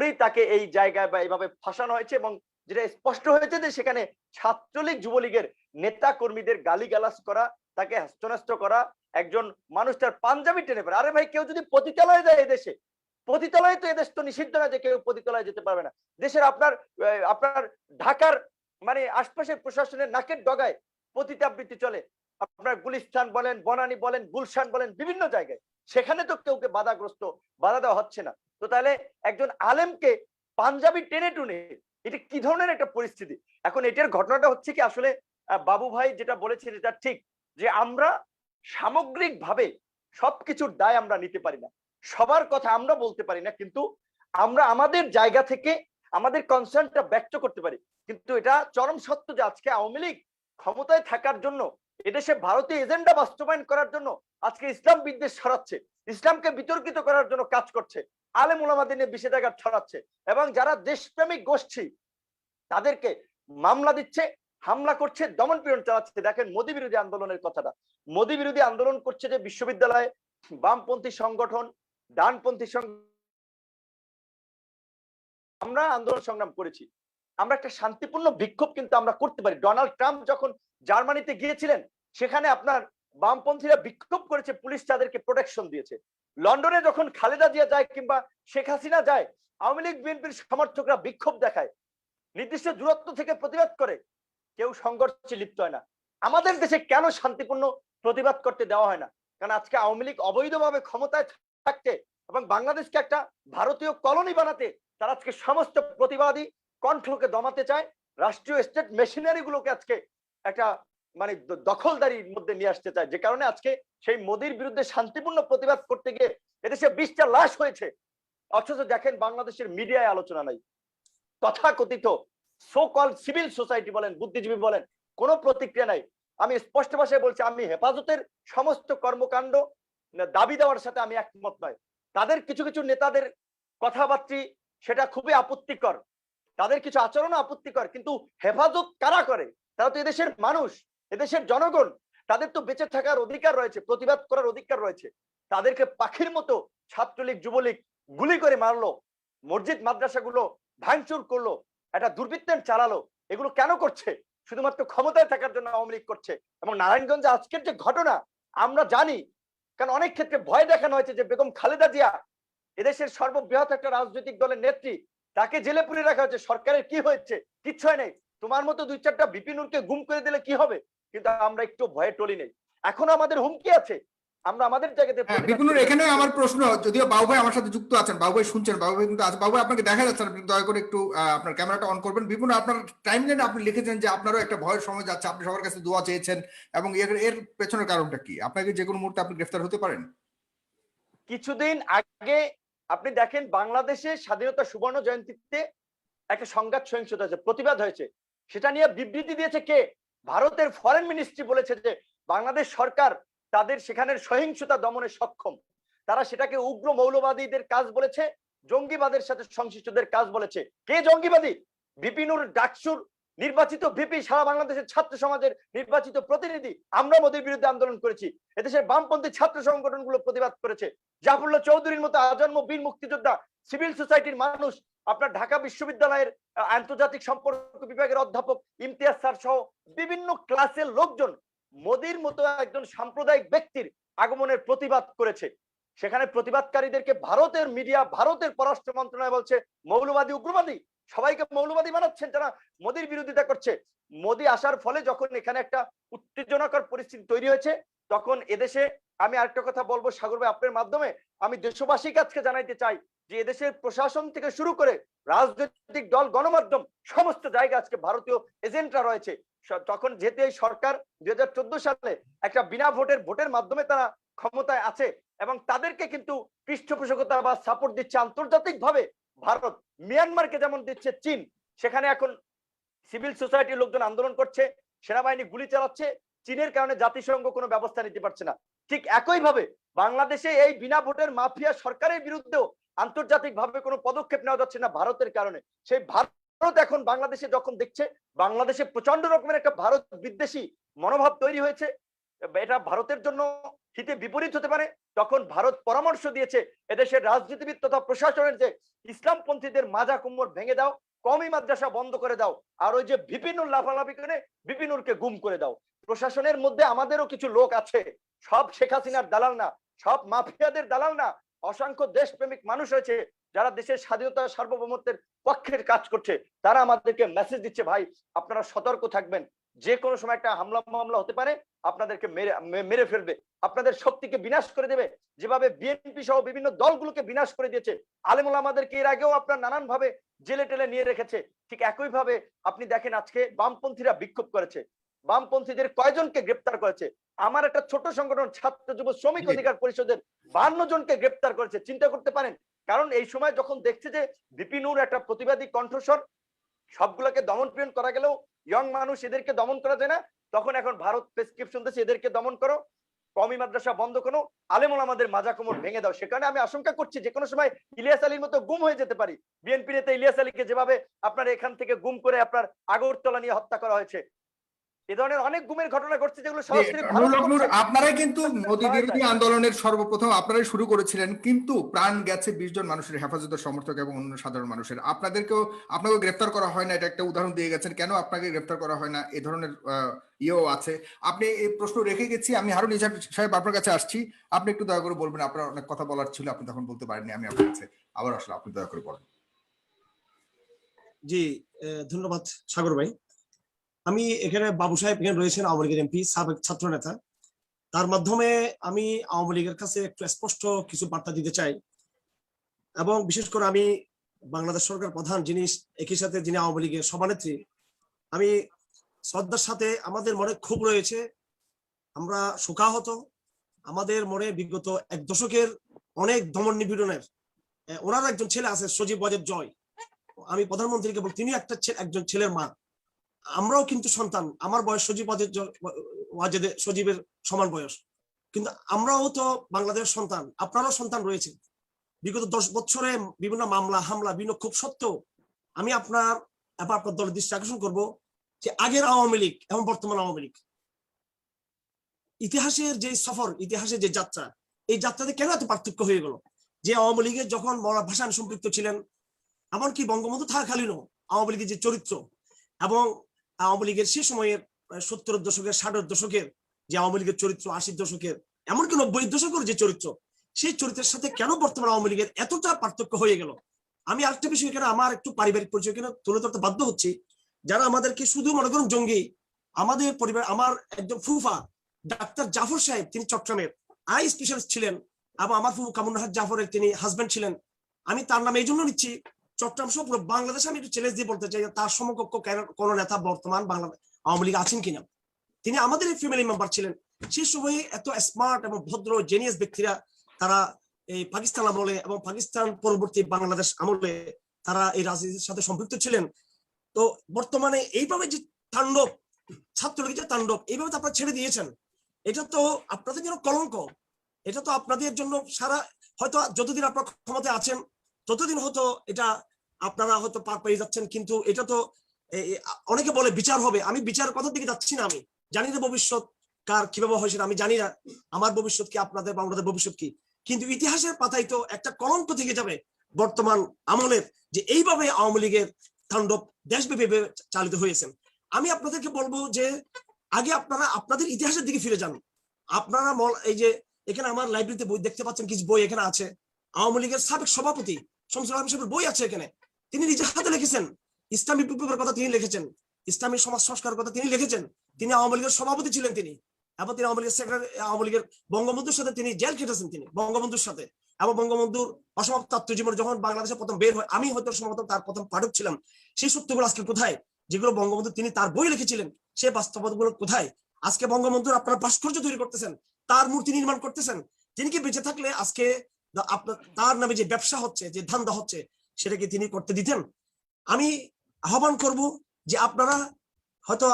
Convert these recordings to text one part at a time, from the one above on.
করেই তাকে এই জায়গায় বা এইভাবে ফাঁসানো হয়েছে, এবং যেটা স্পষ্ট হয়েছে যে সেখানে ছাত্রলীগ যুবলীগের নেতা কর্মীদের গালিগালাজ করা, তাকে হ্যাস্ত করা, একজন মানুষ তার পাঞ্জাবি টেনে পড়ে। আরে ভাই, কেউ যদি পতিতালয়ে যায় এদেশে, পতিতালয়ে তো এদেশ তো নিষিদ্ধ না যে কেউ পতিতালয়ে যেতে পারবে না। দেশের আপনার ঢাকার মানে আশপাশের প্রশাসনের নাকের ডগায় পতিতাবৃত্তি চলে। আপনার গুলিস্তান বলেন, বনানী বলেন, গুলশান বলেন, বিভিন্ন জায়গায়, সেখানে তো কেউকে বাধা দেওয়া হচ্ছে না। তো তাহলে একজন আলেমকে পাঞ্জাবি টেনে টুনে, এটা কি ধরনের একটা পরিস্থিতি? এখন এটার ঘটনাটা হচ্ছে কি, আসলে বাবু ভাই যেটা বলেছেন এটা ঠিক, যে আমরা সামগ্রিকভাবে সবকিছুর দায় আমরা নিতে পারি না, সবার কথা আমরা বলতে পারি না, কিন্তু আমরা আমাদের জায়গা থেকে আমাদের কনসার্নটা ব্যক্ত করতে পারি। কিন্তু এটা চরম সত্য যে আজকে আওয়ামী লীগ ক্ষমতায় থাকার জন্য, এদেশে ভারতীয় এজেন্ডা বাস্তবায়ন করার জন্য আজকে ইসলাম বিদ্বেষ ছড়াচ্ছে, ইসলামকে বিতর্কিত করার জন্য কাজ করছে, আলেম ওলামাদের নিয়ে বিষেধাঘাত ছড়াচ্ছে, এবং যারা দেশপ্রেমিক গোষ্ঠী তাদেরকে মামলা দিচ্ছে, হামলা করছে, দমন পীড়ন চালাচ্ছে। দেখেন মোদী বিরোধী আন্দোলনের কথাটা, মোদী বিরোধী আন্দোলন করছে যে বিশ্ববিদ্যালয়ে বামপন্থী সংগঠন, ডানপন্থী সংগঠন, আমরা আন্দোলন সংগ্রাম করেছি, আমরা একটা শান্তিপূর্ণ বিক্ষোভ কিন্তু আমরা করতে পারি। ডোনাল্ড ট্রাম্প যখন জার্মানিতে গিয়েছিলেন, সেখানে আপনার বামপন্থীরা বিক্ষোভ করেছে, পুলিশ তাদেরকে প্রোটেকশন দিয়েছে। লন্ডনে যখন খালেদা জিয়া যায় কিংবা শেখ হাসিনা যায়, আওয়ামী লীগ বিএনপির সমর্থকরা বিক্ষোভ দেখায়, নির্দিষ্ট দূরত্ব থেকে প্রতিবাদ করে, কেউ সংঘর্ষে লিপ্ত হয় না। আমাদের দেশে কেন শান্তিপূর্ণ প্রতিবাদ করতে দেওয়া হয় না? কারণ আজকে আওয়ামী লীগ অবৈধভাবে ক্ষমতায় থাকতে এবং বাংলাদেশকে একটা ভারতীয় কলোনি বানাতে তারা আজকে সমস্ত প্রতিবাদী কণ্ঠকে দমাতে চায়, রাষ্ট্রীয় স্টেট মেশিনারি গুলোকে আজকে একটা মানে দখলদারির মধ্যে নিয়ে আসতে চায়, যে কারণে আজকে সেই মোদির বিরুদ্ধে শান্তিপূর্ণ প্রতিবাদ করতে গিয়ে এদেশে 20টা লাশ হয়েছে, অথচ দেখেন বাংলাদেশের মিডিয়ায় আলোচনা নাই, তথাকথিত সো কল সিভিল সোসাইটি বলেন, বুদ্ধিজীবী বলেন, কোনো প্রতিক্রিয়া নাই। আমি স্পষ্ট ভাষায় বলছি, আমি হেফাজতের সমস্ত কর্মকাণ্ড দাবি দেওয়ার সাথে আমি একমত নয়। তাদের কিছু কিছু নেতাদের কথাবার্তা সেটা খুবই আপত্তিকর, তাদের কিছু আচরণ আপত্তিকর, কিন্তু হেফাজত কারা করে? তারা তো এদেশের মানুষ, এদেশের জনগণ, তাদের তো বেঁচে থাকার অধিকার রয়েছে, প্রতিবাদ করার অধিকার রয়েছে। তাদেরকে পাখির মতো ছাত্রলীগ যুবলীগ গুলি করে মারলো, মসজিদ মাদ্রাসাগুলো ভাঙচুর করলো, একটা দুর্বৃত্তায়ন চালালো, এগুলো কেন করছে? শুধুমাত্র ক্ষমতায় থাকার জন্য আওয়ামী লীগ করছে। এবং নারায়ণগঞ্জে আজকের যে ঘটনা আমরা জানি, কারণ অনেক ক্ষেত্রে ভয় দেখানো হয়েছে যে বেগম খালেদা জিয়া এদেশের সর্ববৃহৎ একটা রাজনৈতিক দলের নেত্রী, তাকে জেলে পুরে রাখা হয়েছে, সরকারের কি হয়েছে? কিচ্ছু হয় নাই, তোমার মতো 2-4টা বিপিনুরকে গুম করে দিলে কি হবে? কিন্তু আমরা একটু ভয়ে টলি নেই, এখনো আমাদের হুমকি আছে, আমরা আমাদের জায়গাতে। বিপুল, এখানে আমার প্রশ্ন, যদিও বাবু ভাই আমার সাথে যুক্ত আছেন, বাবু ভাই শুনছেন, বাবু ভাই কিন্তু আছে, বাবু আপনাকে দেখা যাচ্ছে না, আপনি দয়া করে একটু আপনার ক্যামেরাটা অন করবেন। বিপুল, আপনার টাইমলাইনে আপনি লিখেছেন যে আপনারও একটা ভয়ের সময় যাচ্ছে, আপনি সবার কাছে দোয়া চেয়েছেন, এবং এর পেছনের কারণটা কি? আপনাকে যে কোনো মুহূর্তে আপনি গ্রেফতার হতে পারেন। কিছুদিন আগে আপনি দেখেন বাংলাদেশের স্বাধীনতা সুবর্ণ জয়ন্তীতে একটা সংঘাত সহিংসতা হয়েছে, প্রতিবাদ হয়েছে, সেটা নিয়ে বিবৃতি দিয়েছে কে? ভারতের ফরেন মিনিস্ট্রি বলেছে যে বাংলাদেশ সরকার তাদের সেখানের সহিংসতা দমনে সক্ষম, তারা সেটাকে উগ্র মৌলবাদীদের কাজ বলেছে, জঙ্গিবাদের সাথে সংশ্লিষ্টদের কাজ বলেছে। কে জঙ্গিবাদী? বিপিনুর ডাকসুর নির্বাচিত ভিপি, সারা বাংলাদেশের ছাত্র সমাজের নির্বাচিত প্রতিনিধি। আমরা মোদীর বিরুদ্ধে আন্দোলন করেছি, এদেশের বামপন্থী ছাত্র সংগঠনগুলো প্রতিবাদ করেছে, জাফরুল্লাহ চৌধুরীর মতো আজন্ম বীর মুক্তিযোদ্ধা, সিভিল সোসাইটির মানুষ, আপনার ঢাকা বিশ্ববিদ্যালয়ের আন্তর্জাতিক সম্পর্ক বিভাগের অধ্যাপক ইমতিয়াজ স্যার সহ বিভিন্ন ক্লাসের লোকজন মোদীর মতো একজন সাম্প্রদায়িক ব্যক্তির আগমনের প্রতিবাদ করেছে। সেখানে প্রতিবাদকারীদেরকে ভারতের মিডিয়া, ভারতের পররাষ্ট্র মন্ত্রণালয় বলছে মৌলবাদী, উগ্রবাদী, সবাইকে মৌলবাদী বানাচ্ছেন যারা মোদীর বিরোধিতা করছে। মোদী আসার ফলে যখন এখানে একটা উত্তেজনাকর পরিস্থিতি তৈরি হয়েছে, তখন এদেশে আমি আরেকটা কথা বলবো সাগর ভাই আপনার মাধ্যমে, আমি দেশবাসীকে আজকে জানাইতে চাই যে এদেশের প্রশাসন থেকে শুরু করে রাজনৈতিক দল, গণমাধ্যম, সমস্ত জায়গায় আজকে ভারতীয় এজেন্টরা রয়েছে। তখন যেহেতু এই সরকার 2014 সালে একটা বিনা ভোটের মাধ্যমে তারা ক্ষমতায় আছে, এবং তাদেরকে কিন্তু পৃষ্ঠপোষকতা বা সাপোর্ট দিচ্ছে আন্তর্জাতিক ভাবে ভারত, মিয়ানমারকে যেমন দিচ্ছে চীন। সেখানে এখন সিভিল সোসাইটির লোকজন আন্দোলন করছে, সেনাবাহিনী গুলি চালাচ্ছে, চীনের কারণে জাতিসংঘ কোনো ব্যবস্থা নিতে পারছে না। ঠিক একই ভাবে বাংলাদেশে এই বিনা ভোটের মাফিয়া সরকারের বিরুদ্ধেও আন্তর্জাতিক ভাবে কোনো পদক্ষেপ নেওয়া যাচ্ছে না ভারতের কারণে। সেই ভারত এখন বাংলাদেশে যখন দেখছে বাংলাদেশে প্রচন্ড রকমের একটা ভারত বিদ্বেষী মনোভাব তৈরি হয়েছে, এটা ভারতের জন্য হিতে বিপরীত হতে পারে, তখন ভারত পরামর্শ দিয়েছে এদেশের রাজনীতিবিদ তথা প্রশাসনের যে ইসলামপন্থীদের মাজা কুমড় ভেঙে দাও, কওমি মাদ্রাসা বন্ধ করে দাও, আর ওই যে বিপিনুর লাফালাফি করে বিপিনুরকে গুম করে দাও। প্রশাসনের মধ্যে আমাদেরও কিছু লোক আছে, সব শেখ হাসিনার দালাল না, সব মাফিয়াদের দালাল না। অসংখ্য দেশপ্রেমিক মানুষ রয়েছে যারা দেশের স্বাধীনতা সার্বভৌমত্বের পক্ষের কাজ করছে, তারা আমাদেরকে মেসেজ দিচ্ছে, ভাই আপনারা সতর্ক থাকবেন, যে কোনো সময় একটা হামলা মামলা হতে পারে, আপনাদেরকে মেরে ফেলবে, আপনাদের শক্তিকে বিনাশ করে দেবে। যেভাবে বিএনপি সহ বিভিন্ন দলগুলোকে বিনাশ করে দিয়েছে, আলেম ওলামাদেরকে এর আগেও আপনার নানান ভাবে জেলে টেলে নিয়ে রেখেছে, ঠিক একই ভাবে আপনি দেখেন আজকে বামপন্থীরা বিক্ষোভ করেছে, বামপন্থীদের কয়জনকে গ্রেপ্তার করেছে। আমার একটা ছোট সংগঠন ছাত্র যুব শ্রমিক অধিকার পরিষদের 52 জনকে গ্রেপ্তার করেছে, চিন্তা করতে পারেন। কারণ এই সময় যখন দেখছে যে বিপিনুর একটা প্রতিবাদী কণ্ঠস্বর, সবগুলোকে দমন পীড়ন করা গেলেও ইয়ং মানুষ এদেরকে দমন করা যায় না, তখন এখন ভারত প্রেসক্রিপশন দিচ্ছে এদেরকে দমন করো, কওমি মাদ্রাসা বন্ধ করো, আলেম ওলামাদের মাজা কোমর ভেঙে দাও। সেখানে আমি আশঙ্কা করছি যে কোনো সময় ইলিয়াস আলীর মতো গুম হয়ে যেতে পারি। বিএনপি নেতা ইলিয়াস আলীকে যেভাবে আপনার এখান থেকে গুম করে আপনার আগরতলা নিয়ে হত্যা করা হয়েছে, এ ধরনের অনেক গুমের ঘটনা ঘটছে যেগুলো সরাসরি আপনারাই কিন্তু মোদী বিরোধী আন্দোলনের সর্বপ্রথম আপনারাই শুরু করেছিলেন, কিন্তু প্রাণ গেছে 20 জন মানুষের, হেফাজতের সমর্থক এবং অন্য সাধারণ মানুষের। আপনাকেও গ্রেফতার করা হয় না, এটা একটা উদাহরণ দিয়ে গেছেন। কেন আপনাকে গ্রেফতার করা হয় না, এই ধরনের ইয়েও আছে। আপনি এই প্রশ্ন রেখে গেছি, আমি হারুন ইজাজ সাহেব আপনার কাছে আসছি, আপনি একটু দয়া করে বলবেন। আপনার অনেক কথা বলার ছিল, আপনি তখন বলতে পারেননি, আমি আপনার কাছে আবার আসলে আপনি দয়া করে বলেন। জি, ধন্যবাদ সাগর ভাই। আমি এখানে বাবু সাহেব এখানে রয়েছেন, আওয়ামী লীগের এমপি, সাবেক ছাত্র নেতা। তার মাধ্যমে আমি আওয়ামী লীগের কাছে একটু স্পষ্ট কিছু বার্তা দিতে চাই, এবং বিশেষ করে আমি বাংলাদেশ সরকার প্রধান যিনি, একই সাথে যিনি আওয়ামী লীগের সভানেত্রী, আমি শ্রদ্ধার সাথে, আমাদের মনে ক্ষোভ রয়েছে, আমরা শোকাহত, আমাদের মনে বিগত 1 দশকের অনেক দমন নিপীড়নের, ওনার একজন ছেলে আছে সজীব ওয়াজেদ জয়, আমি প্রধানমন্ত্রীকে বলি তিনি একজন ছেলের মা, আমরাও কিন্তু সন্তান, আমার বয়স সজীবের সমান বয়স, কিন্তু আমরাও তো বাংলাদেশের সন্তান, আপনারও সন্তান রয়েছে। বিগত 10 বছরে বিভিন্ন মামলা হামলা বিভিন্ন খুব সত্ত্বেও আমি আপনার দলের দৃষ্টি আকর্ষণ করবো যে আগের আওয়ামী লীগ এবং বর্তমান আওয়ামী লীগ ইতিহাসের যে সফর, ইতিহাসের যে যাত্রা, এই যাত্রাতে কেন এত পার্থক্য হয়ে গেল? যে আওয়ামী লীগের যখন ভাষায়ন সম্পৃক্ত ছিলেন, এমনকি বঙ্গবন্ধু থাকাকালীনও আওয়ামী লীগের যে চরিত্র, এবং আওয়ামী লীগের সে সময়ের 70-এর দশকের 60-এর দশকের যে আওয়ামী লীগের চরিত্র, 80-এর দশকের এমনকি 90-এর দশকের যে চরিত্র, সেই চরিত্রের সাথে কেন বর্তমান আওয়ামী লীগের এতটা পার্থক্য হয়ে গেল? আমি আরেকটা বিষয় এখানে আমার একটু পারিবারিক পরিচয় এখানে তুলে ধরতে বাধ্য হচ্ছি। যারা আমাদেরকে শুধু মনে করেন জঙ্গি, আমাদের পরিবার, আমার একজন ফুফা ডাক্তার জাফর সাহেব, তিনি চট্টগ্রামের আই স্পেশালিস্ট ছিলেন, এবং আমার ফুফু কামরুন্নাহার জাফরের তিনি হাজবেন্ড ছিলেন। আমি তার নামে এই জন্য নিচ্ছি, চট্টগ্রাম সহ পুরো বাংলাদেশে আমি একটু চ্যালেঞ্জ দিয়ে বলতে চাই, তার সমকক্ষ কোন নেতা বর্তমান বাংলাদেশ আওয়ামী লীগ আছেন কিনা? তিনি আমাদের ফ্যামিলি মেম্বার ছিলেন। সেই সময়ে এত স্মার্ট এবং ভদ্র জেনিয়াস ব্যক্তিরা, তারা এই পাকিস্তান আমলে এবং পাকিস্তান পরবর্তী বাংলাদেশ আমলে তারা এই রাজনীতির সাথে সম্পৃক্ত ছিলেন। তো বর্তমানে এইভাবে যে তাণ্ডব, ছাত্রলীগের যে তাণ্ডব, এইভাবে তো আপনারা ছেড়ে দিয়েছেন, এটা তো আপনাদের জন্য কলঙ্ক, এটা তো আপনাদের জন্য সারা, হয়তো যতদিন আপনারা ক্ষমতায় আছেন ততদিন হয়তো এটা আপনারা হয়তো পার পেয়ে যাচ্ছেন, কিন্তু এটা তো অনেকে বলে বিচার হবে, আমি বিচার কথার দিকে যাচ্ছি না। আমি জানি না ভবিষ্যৎ কার কিভাবে হয়েছে, আমি জানি না আমার ভবিষ্যৎ কি, আপনাদের বা আমাদের ভবিষ্যৎ কি, কিন্তু ইতিহাসের পাতায় তো একটা কলঙ্ক থেকে যাবে বর্তমান আমলের, যে এইভাবে আওয়ামী লীগের তাণ্ডব দেশব্যাপী চালিত হয়েছেন। আমি আপনাদেরকে বলবো যে আগে আপনারা আপনাদের ইতিহাসের দিকে ফিরে যান। আপনারা এই যে এখানে আমার লাইব্রেরিতে বই দেখতে পাচ্ছেন, কিছু বই এখানে আছে, আওয়ামী লীগের সাবেক সভাপতি শামসুল আলম সাহেবের বই আছে এখানে, তিনি নিজের হাতে লিখেছেন, ইসলামী বিপ্লবের কথা তিনি লিখেছেন, ইসলামী সমাজ সংস্কারের কথা তিনি লিখেছেন, তিনি আওয়ামী লীগের সভাপতি ছিলেন তিনি, এবং তিনি আওয়ামী লীগের সেক্রেটারি, আওয়ামী লীগের বঙ্গবন্ধুর সাথে তিনি জেল খেটেছেন, তিনি বঙ্গবন্ধুর সাথে, এবং বঙ্গবন্ধুর অসমাপ্ত আত্মজীবন যখন বাংলাদেশে প্রথম বের হয়, আমি হয়তো সম্ভবত তার প্রথম পাঠক ছিলাম, সেই সত্যগুলো আজকে কোথায়? যেগুলো বঙ্গবন্ধু তিনি তার বই লিখেছিলেন, সেই বাস্তবতাগুলো কোথায়? আজকে বঙ্গবন্ধুর আপনারা ভাস্কর্য তৈরি করতেছেন, তার মূর্তি নির্মাণ করতেছেন, তিনি কি বেঁচে থাকলে আজকে আপনার তার নামে যে ব্যবসা হচ্ছে, যে ধান্দা হচ্ছে, সেটা কি তিনি করতে দিতেন? আমি আহ্বান করব যে আপনারা হয়তো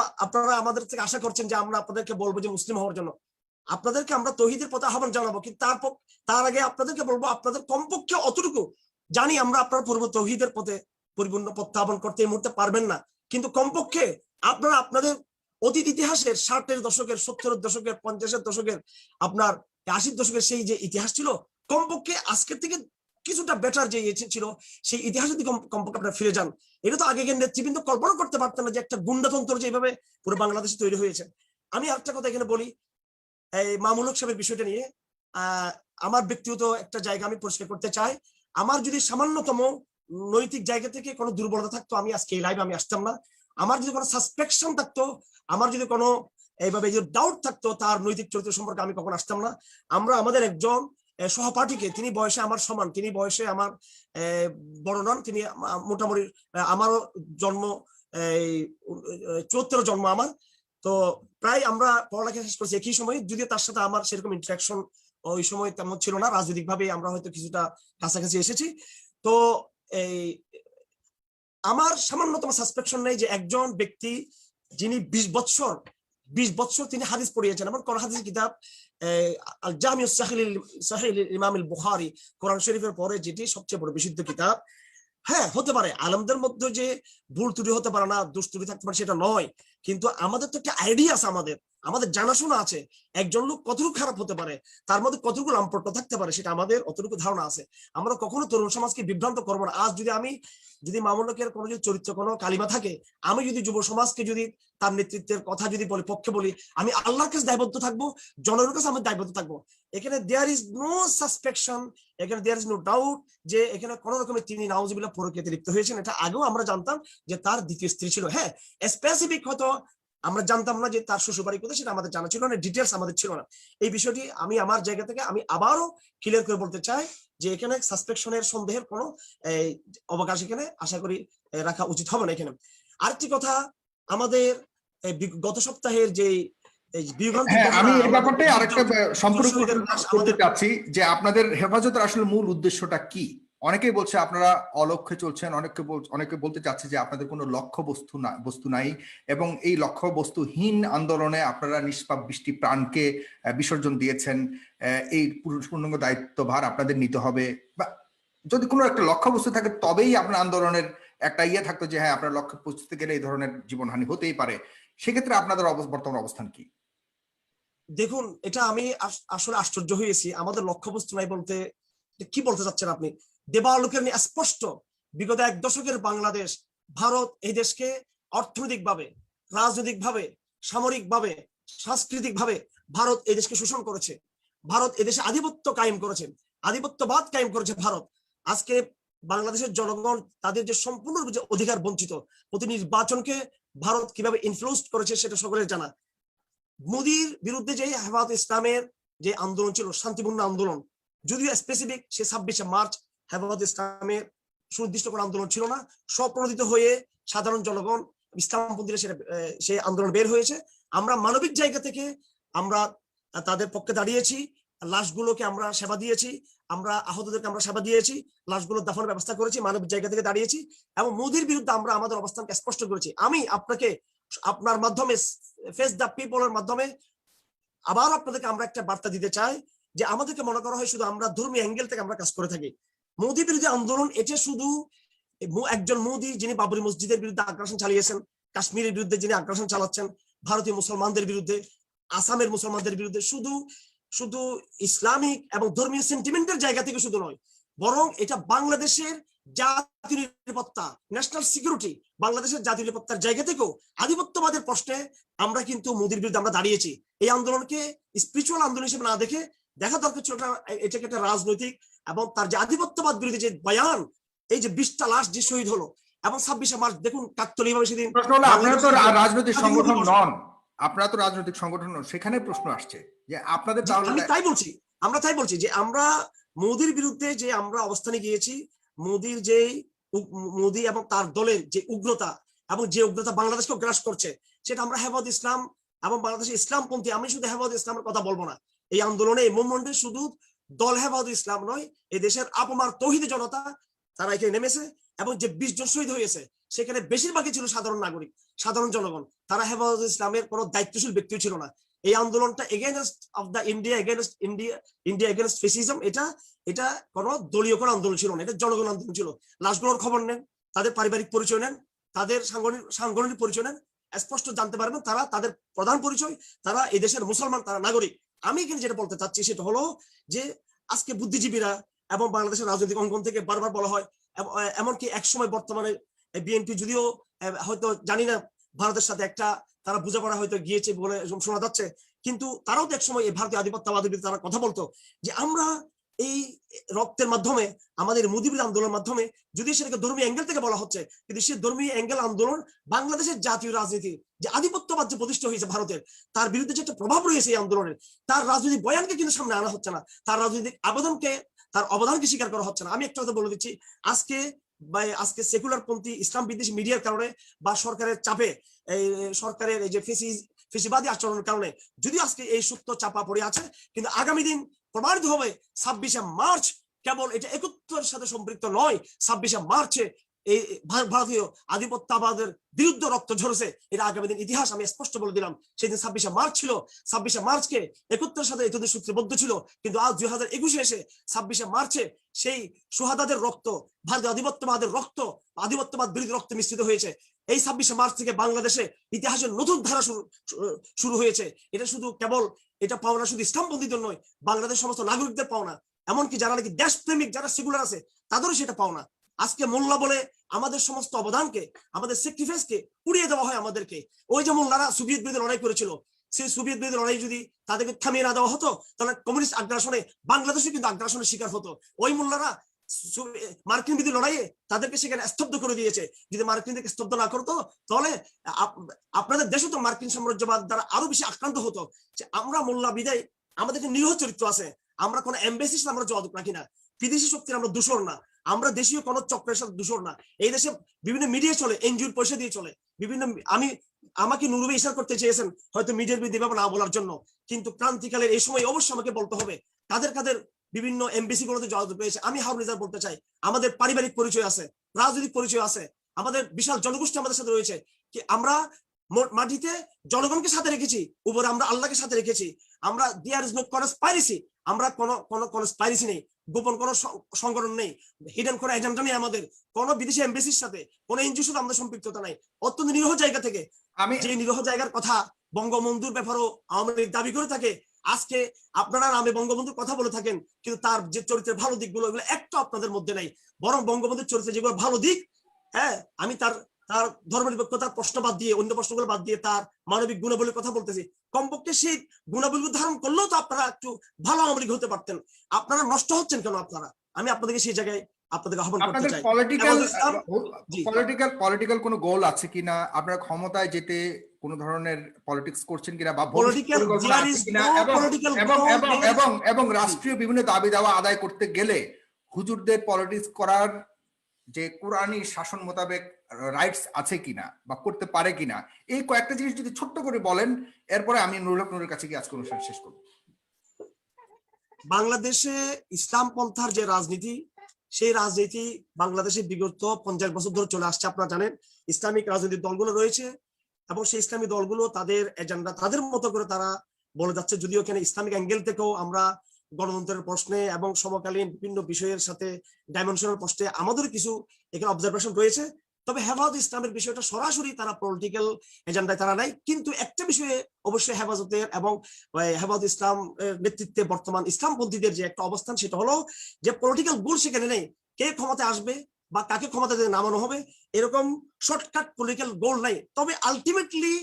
আমাদের থেকে আশা করছেন যে আমরা আপনাদেরকে বলবো যে মুসলিম হওয়ার জন্য, আপনাদেরকে আমরা তৌহিদের পথে আহ্বান জানাবো, কিন্তু তার আগে আপনাদেরকে বলবো আপনাদের কমপক্ষে অতটুকু, জানি আমরা আপনার পূর্ব তৌহিদের পথে পরিপূর্ণ প্রত্যাবন করতে এই মুহূর্তে পারবেন না, কিন্তু কমপক্ষে আপনারা আপনাদের অতীত ইতিহাসের 60-এর দশকের, 70-এর দশকের, 50-এর দশকের আপনার 80 দশকের সেই যে ইতিহাস ছিল, কমপক্ষে আজকের থেকে কিছুটা বেটার যে ছিল, সেই ইতিহাস যদি কমপক্ষে আপনারা ফিরে যান, এটা তো আগেকার নেতৃবৃন্দ কল্পনা করতে পারতেন না যে একটা গুন্ডাতন্ত্র যেভাবে পুরো বাংলাদেশে তৈরি হয়েছে। আমি আরেকটা কথা এখানে বলি, এই মামুন হক সাহেবের বিষয়টা নিয়ে আমার ব্যক্তিগত একটা জায়গা আমি পরিষ্কার করতে চাই। আমার যদি সামান্যতম নৈতিক জায়গা থেকে কোনো দুর্বলতা থাকতো, আমি আজকে এই লাইভে আমি আসতাম না। আমার যদি কোনো সাসপেকশন থাকতো, আমার যদি কোনো এইভাবে যে ডাউট থাকতো তার নৈতিক চরিত্র সম্পর্কে, আমি কখনো আসতাম না। আমরা আমাদের একজন সহপাঠীকে, তিনি বয়সে আমার সমান, তিনি বয়সে আমার বড় নন, তিনি মোটামুটি আমারও জন্ম 74 জন্ম আমার, তো প্রায় আমরা পড়ালেখা শেষ করছি একই সময়, যদিও তার সাথে আমার সেরকম ইন্টারাকশন ওই সময় তেমন ছিল না, রাজনৈতিক ভাবে আমরা হয়তো কিছুটা কাছাকাছি এসেছি। তো এই আমার সামান্যতম সাসপেকশন নেই যে একজন ব্যক্তি যিনি 20 বছর তিনি হাদিস পড়িয়েছেন, এমন কোন হাদিস কিতাব আল জামিউ সাহিহ ইমাম আল বুখারী, কোরআন শরীফের পরে যেটি সবচেয়ে বড় বিশুদ্ধ কিতাব। হ্যাঁ, হতে পারে আলেমদের মধ্যে যে ভুল ত্রুটি হতে পারে না, দোষ ত্রুটি থাকতে পারে, সেটা নয়, কিন্তু আমাদের তো একটা আইডিয়া আছে, আমাদের জানাশোনা আছে একজন লোক কতটুকু খারাপ হতে পারে, তার মধ্যে কতটুকু লাম্পট্য থাকতে পারে, সেটা আমাদের অতটুকু ধারণা আছে। আমরা কখনো তরুণ সমাজকে বিভ্রান্ত করবো না। আজ যদি মামুন হকের কোনো যদি চরিত্র কোনো কালিমা থাকে, আমি যদি যুব সমাজকে যদি তার নেতৃত্বের কথা যদি বলি, পক্ষে বলি, আমি আল্লাহর কাছে দায়বদ্ধ থাকবো, জনগণের কাছে আমি দায়বদ্ধ থাকবো। এখানে দেয়ার ইজ নো সাসপেকশন, এখানে দেয়ার ইজ নো ডাউট যে এখানে কোন রকমের তিনি নাউজুবিল্লাহ পরকীয়াতে লিপ্ত হয়েছেন। এটা আগেও আমরা জানতাম যে তার দ্বিতীয় স্ত্রী ছিল। হ্যাঁ, স্পেসিফিক হয়তো আমরা জানতাম না যে তার শ্বশুরবাড়ি কোথায়, সেটা আমাদের জানা ছিল না, ডিটেলস আমাদের ছিল না। এই বিষয়টি আমি আমার জায়গা থেকে আমি আবারও ক্লিয়ার করে বলতে চাই যে এখানে সাসপেকশনের সন্দেহের কোনো অবকাশ এখানে আশা করি রাখা উচিত হবে না। এখানে আরেকটি কথা, আমাদের গত সপ্তাহের যে হ্যাঁ, আমি এই ব্যাপারটাই আরেকটা সম্পূর্ণ করতে চাচ্ছি যে আপনাদের হেফাজতের আসলে মূল উদ্দেশ্যটা কি? অনেকেই বলছে আপনারা অলক্ষ্যে চলছেন, অনেকে বলতে চাচ্ছে যে আপনাদের কোনো লক্ষ্য বস্তু নাই, এবং এই লক্ষ্য বস্তুহীন আন্দোলনে আপনারা নিষ্পাপ বৃষ্টি প্রাণকে বিসর্জন দিয়েছেন। এই পূর্ণাঙ্গ দায়িত্বভার আপনাদের নিতে হবে, বা যদি কোনো একটা লক্ষ্য বস্তু থাকে তবেই আপনার আন্দোলনের একটা ইয়ে থাকতো যে হ্যাঁ, আপনার লক্ষ্যে পৌঁছতে গেলে এই ধরনের জীবনহানি হতেই পারে। সেক্ষেত্রে আপনাদের বর্তমান অবস্থান কি? দেখুন, এটা আমি আসলে আশ্চর্য হয়েছি। আমাদের লক্ষ্যবস্তু নাই বলতে কি বলতে চাচ্ছেন আপনি? দেবালোকের নিয়ে স্পষ্ট, বিগত 1 দশকের বাংলাদেশ, ভারত এই দেশকে অর্থনৈতিকভাবে, রাজনৈতিকভাবে, সামরিকভাবে, সাংস্কৃতিকভাবে ভারত এই দেশকে শোষণ করেছে। ভারত এদেশে আধিপত্য কায়েম করেছে, আধিপত্যবাদ কায়েম করেছে ভারত। আজকে বাংলাদেশের জনগণ তাদের যে সম্পূর্ণ যে অধিকার বঞ্চিত, প্রতি নির্বাচনকে ভারত কিভাবে ইনফ্লুয়েন্স করেছে সেটা সকলের জানা। মোদির বিরুদ্ধে যে হেফাজত ইসলামের যে আন্দোলন ছিল, শান্তিপূর্ণ আন্দোলন, যদিও স্পেসিফিক সে 26শে মার্চ হেফাজত ইসলামের সুনির্দিষ্ট কোনো আন্দোলন ছিল না, স্বপ্রণোদিত হয়ে সাধারণ জনগণ ইসলামপন্থীরা সেই আন্দোলন বের হয়েছে। আমরা মানবিক জায়গা থেকে আমরা তাদের পক্ষে দাঁড়িয়েছি, লাশগুলোকে আমরা সেবা দিয়েছি, আমরা আহতদেরকে আমরা সেবা দিয়েছি, লাশগুলোর দাফনের ব্যবস্থা করেছি, মানবিক জায়গা থেকে দাঁড়িয়েছি, এবং মোদির বিরুদ্ধে আমরা আমাদের অবস্থানকে স্পষ্ট করেছি। আমি আপনাকে আপনার মাধ্যমে, ফেস দ্য পিপলের মাধ্যমে আবার আপনাদেরকে আমরা একটা বার্তা দিতে চাই যে আমাদেরকে মনে করা হয় শুধু আমরা ধর্মীয় অ্যাঙ্গেল থেকে আমরা কাজ করে থাকি। মোদি বিরোধী আন্দোলন এটা শুধু একজন মোদি যিনি বাবরি মসজিদের বিরুদ্ধে আগ্রাসন চালিয়েছেন, কাশ্মীরের বিরুদ্ধে যিনি আগ্রাসন চালাচ্ছেন, ভারতীয় মুসলমানদের বিরুদ্ধে, আসামের মুসলমানদের বিরুদ্ধে, শুধু ইসলামিক এবং ধর্মীয় সেন্টিমেন্টের জায়গা থেকে শুধু নয়, বরং এটা বাংলাদেশের জাতীয় নিরাপত্তা, ন্যাশনাল সিকিউরিটি, বাংলাদেশের জাতীয় নিরাপত্তার জায়গা থেকেও আধিপত্যবাদের প্রশ্নে আমরা কিন্তু মোদির বিরুদ্ধে আমরা দাঁড়িয়েছি। এই আন্দোলনকে স্পিরিচুয়াল আন্দোলন হিসেবে না দেখে দেখা দরকার ছিল এটাকে একটা রাজনৈতিক, এবং তার যে আধিপত্যবাদ বিরোধী যে বয়ান, এই যে 20টা লাশ যে শহীদ হলো, এবং 26শে মার্চ দেখুন কাকতালীয়ভাবে সেদিন। আপনারা তো রাজনৈতিক সংগঠন নন, আপনারা তো রাজনৈতিক সংগঠন নন, সেখানে প্রশ্ন আসছে যে আপনাদের, আমি তাই বলছি, আমরা তাই বলছি যে আমরা মোদির বিরুদ্ধে যে আমরা অবস্থানে গিয়েছি, মোদি এবং তার দলের যে উগ্রতা, এবং যে উগ্রতা বাংলাদেশকে গ্রাস করছে, সেটা আমরা হেফাজত ইসলাম এবং বাংলাদেশের ইসলামপন্থী, আমি শুধু হেফাজত ইসলামের কথা বলবো না, এই আন্দোলনে এই মুভমেন্টে শুধু দল হেফাজত ইসলাম নয়, এই দেশের আপমার তৌহিদি জনতা তারা এখানে নেমেছে, এবং যে 20 জন শহীদ হয়েছে সেখানে বেশিরভাগই ছিল সাধারণ নাগরিক, সাধারণ জনগণ, তারা হেফাজত ইসলামের কোনো দায়িত্বশীল ব্যক্তিও ছিল না। এই আন্দোলনটা against of the India against fascism, এটা কোনো দলীয় কোনো আন্দোলন ছিল না, এটা জনগণ আন্দোলন ছিল। লাশগুলোর খবর নেন, তাদের পারিবারিক পরিচয় নেন, তাদের সাংগঠনিক পরিচয় নেন, স্পষ্ট জানতে পারবেন তারা, তাদের প্রধান পরিচয়, তারা এই দেশের মুসলমান, তারা নাগরিক, আমি এখানে যেটা বলতে চাচ্ছি সেটা হলো যে আজকে বুদ্ধিজীবীরা এবং বাংলাদেশের রাজনৈতিক অঙ্গন থেকে বারবার বলা হয়, এমনকি একসময় বর্তমানে বিএনপি যদিও হয়তো জানি না ভারতের সাথে একটা তারা বোঝাপড়া হয়তো গিয়েছে বলে শোনা যাচ্ছে, কিন্তু তারাও তো একসময় এই ভারতীয় আধিপত্যবাদের বিরুদ্ধে তারা কথা বলতো যে আমরা এই রক্তের মাধ্যমে আমাদের মুজিবুর আন্দোলনের মাধ্যমে যদি সেটাকে ধর্মীয় অ্যাঙ্গেল থেকে বলা হচ্ছে, কিন্তু সেই ধর্মীয় অ্যাঙ্গেল আন্দোলন বাংলাদেশের জাতীয় রাজনীতি যে আধিপত্যবাদ যে প্রতিষ্ঠা হয়েছে ভারতের, তার বিরুদ্ধে যে একটা প্রভাব রয়েছে এই আন্দোলনের, তার রাজনৈতিক বয়ানকে কিন্তু সামনে আনা হচ্ছে না, তার রাজনৈতিক আবেদনকে তার অবদানকে স্বীকার করা হচ্ছে না। আমি একটা কথা বলে দিচ্ছি, আজকে সেকুলার পন্থী ইসলাম বিদ্বেষী মিডিয়ার কারণে বা সরকারের চাপে, এই সরকারের এই যে ফেসিবাদী আচরণের কারণে যদি আজকে এই সত্য চাপা পড়ে আছে, কিন্তু আগামী দিন প্রমাণিত হবে 26শে মার্চ কেবল এটা 71 সাথে সম্পৃক্ত নয়, 26শে মার্চে এই ভারতীয় আধিপত্যবাদের বিরুদ্ধে রক্ত ঝরেছে, এটা আগামী দিন ইতিহাস আমি স্পষ্ট বলে দিলাম। সেদিন 26শে মার্চ ছিল, 26শে মার্চকে 71 সাথে এতদিন সূত্রবদ্ধ ছিল, কিন্তু আজ 2021 এসে 26শে মার্চে সেই সুহাদাদের রক্ত, ভারতীয় আধিপত্যবাদের রক্ত, আধিপত্যবাদ বিরোধী রক্ত মিশ্রিত হয়েছে। এই 26শে মার্চ থেকে বাংলাদেশে ইতিহাসের নতুন ধারা শুরু হয়েছে। এটা শুধু কেবল এটা পাওনা শুধু ইসলামপন্থীদের নয়, বাংলাদেশ সমস্ত নাগরিকদের পাওনা, এমনকি যারা নাকি দেশপ্রেমিক যারা সেকুলার আছে তাদেরও সেটা পাওনা। আজকে মোল্লা বলে আমাদের সমস্ত অবদানকে, আমাদের স্যাক্রিফাইসকে পুড়িয়ে দেওয়া হয় আমাদেরকে। ওই যে মোল্লারা সোভিয়েত বিরোধী লড়াই করেছিল, সেই সোভিয়েত বিরোধী লড়াই যদি তাদেরকে থামিয়ে না দেওয়া হতো তাহলে কমিউনিস্ট আগ্রাসনে বাংলাদেশে কিন্তু আগ্রাসনের শিকার হতো। ওই মোল্লারা মার্কিন বিরোধী লড়াইয়ে তাদেরকে সেখানে স্তব্ধ করে দিয়েছে। যদি মার্কিনদেরকে স্তব্ধ না করতো তাহলে আপনাদের দেশে তো মার্কিন সাম্রাজ্যবাদ দ্বারা আরো বেশি আক্রান্ত হতো। যে আমরা মোল্লা বিদায় আমাদের যে নিরীহ চরিত্র আছে, আমরা কোনো এমবেসির সাথে আমরা যোগাযোগ রাখি না, বিদেশি শক্তির আমরা দূষর না, আমরা দেশীয় কোনো চক্রের সাথে দূষর না। এই দেশে বিভিন্ন মিডিয়া চলে, এনজিওর পয়সা দিয়ে চলে বিভিন্ন। আমাকে নুরুবে ইশারা করতে চেয়েছেন হয়তো মিডিয়ার বিরুদ্ধে না বলার জন্য, কিন্তু ক্রান্তিকালের এই সময় অবশ্যই আমাকে বলতে হবে কাদের কাদের বিভিন্ন এমবিসি গুলোতে যোগাযোগ পেয়েছে। আমি হারুন রিজার্ভ বলতে চাই, আমাদের পারিবারিক পরিচয় আছে, রাজনৈতিক পরিচয় আছে, আমাদের বিশাল জনগোষ্ঠী আমাদের সাথে রয়েছে। কি আমরা মাটিতে জনগণকে সাথে রেখেছি, উপরে আমরা আল্লাহকে সাথে রেখেছি। আমরা দেয়ার ইজ নো কনস্পাইরেসি, আমরা কোনো কনস্পাইরেসি নেই, গোপন কোনো সংগঠন নেই, হিডেন কোনো এজেন্ডা নেই, আমাদের কোনো বিদেশি এমবেসির সাথে কোনো এনজিওর সাথে আমাদের সম্পৃক্ততা নাই। অত্যন্ত নিরীহ জায়গা থেকে, আমি যে নিরীহ জায়গার কথা বঙ্গবন্ধুর ব্যাপারেও আওয়ামী লীগ দাবি করে থাকে, আজকে আপনারা নামে বঙ্গবন্ধুর কথা বলে থাকেন, কিন্তু তার যে চরিত্রের ভালো দিকগুলো এগুলো একটা আপনাদের মধ্যে নাই। বরং বঙ্গবন্ধুর চরিত্রে যেগুলো ভালো দিক, হ্যাঁ, আমি তার ধর্মনিরপেক্ষতার প্রশ্ন বাদ দিয়ে, অন্য প্রশ্নগুলো বাদ দিয়ে তার মানবিক গুণাবলীর কথা বলতেছি। কমপক্ষে সেই গুণাবলী ধারণ করলেও তো আপনারা একটু ভালো আওয়ামী লীগ হতে পারতেন। আপনারা নষ্ট হচ্ছেন কেন? আমি আপনাদেরকে সেই জায়গায় আপনাদেরকে আহ্বান করতে চাই। পলিটিক্যাল কোনো গোল আছে কিনা, আপনারা ক্ষমতায় যেতে কোন ধরনের পলিটিক্স করছেন কিনা, বা এবং রাষ্ট্রীয় বিভিন্ন দাবি দাওয়া আদায় করতে গেলে হুজুরদের পলিটিক্স করার যে কোরআনী শাসন মোতাবেক রাইটস আছে কিনা বা করতে পারে কিনা, এই কয়েকটা জিনিস যদি ছোট্ট করে বলেন, এরপরে আমি নুরের কাছে গিয়ে আজকে অনুষ্ঠান শেষ করব। বাংলাদেশে ইসলাম পন্থার যে রাজনীতি, সেই রাজনীতি বাংলাদেশে বিগত 50 বছর ধরে চলে আসছে। আপনারা জানেন ইসলামিক রাজনৈতিক দলগুলো রয়েছে এবং সেই ইসলামী দলগুলো তাদের এজেন্ডা তাদের মতো করে তারা বলে যাচ্ছে। যদিও এখানে ইসলামিক অ্যাঙ্গেল থেকেও আমরা গণতন্ত্রের প্রশ্নে এবং সমকালীন বিভিন্ন বিষয়ের সাথে ডাইমেনশনাল প্রশ্নে আমাদের কিছু এখানে অবজারভেশন রয়েছে, তবে হেফাজত ইসলামের বিষয়টা সরাসরি তারা পলিটিক্যাল এজেন্ডায় তারা নাই। কিন্তু একটা বিষয়ে অবশ্যই হেফাজতের এবং হেফাজত ইসলাম নেতৃত্বে বর্তমান ইসলামপন্থীদের যে একটা অবস্থান, সেটা হলো যে পলিটিক্যাল গোল সেখানে নেই, কে ক্ষমতায় আসবে বা কাকে ক্ষমতাতে নামানো হবে এরকম শর্টকাট পলিটিক্যাল গোল নাই। তবে আলটিমেটলি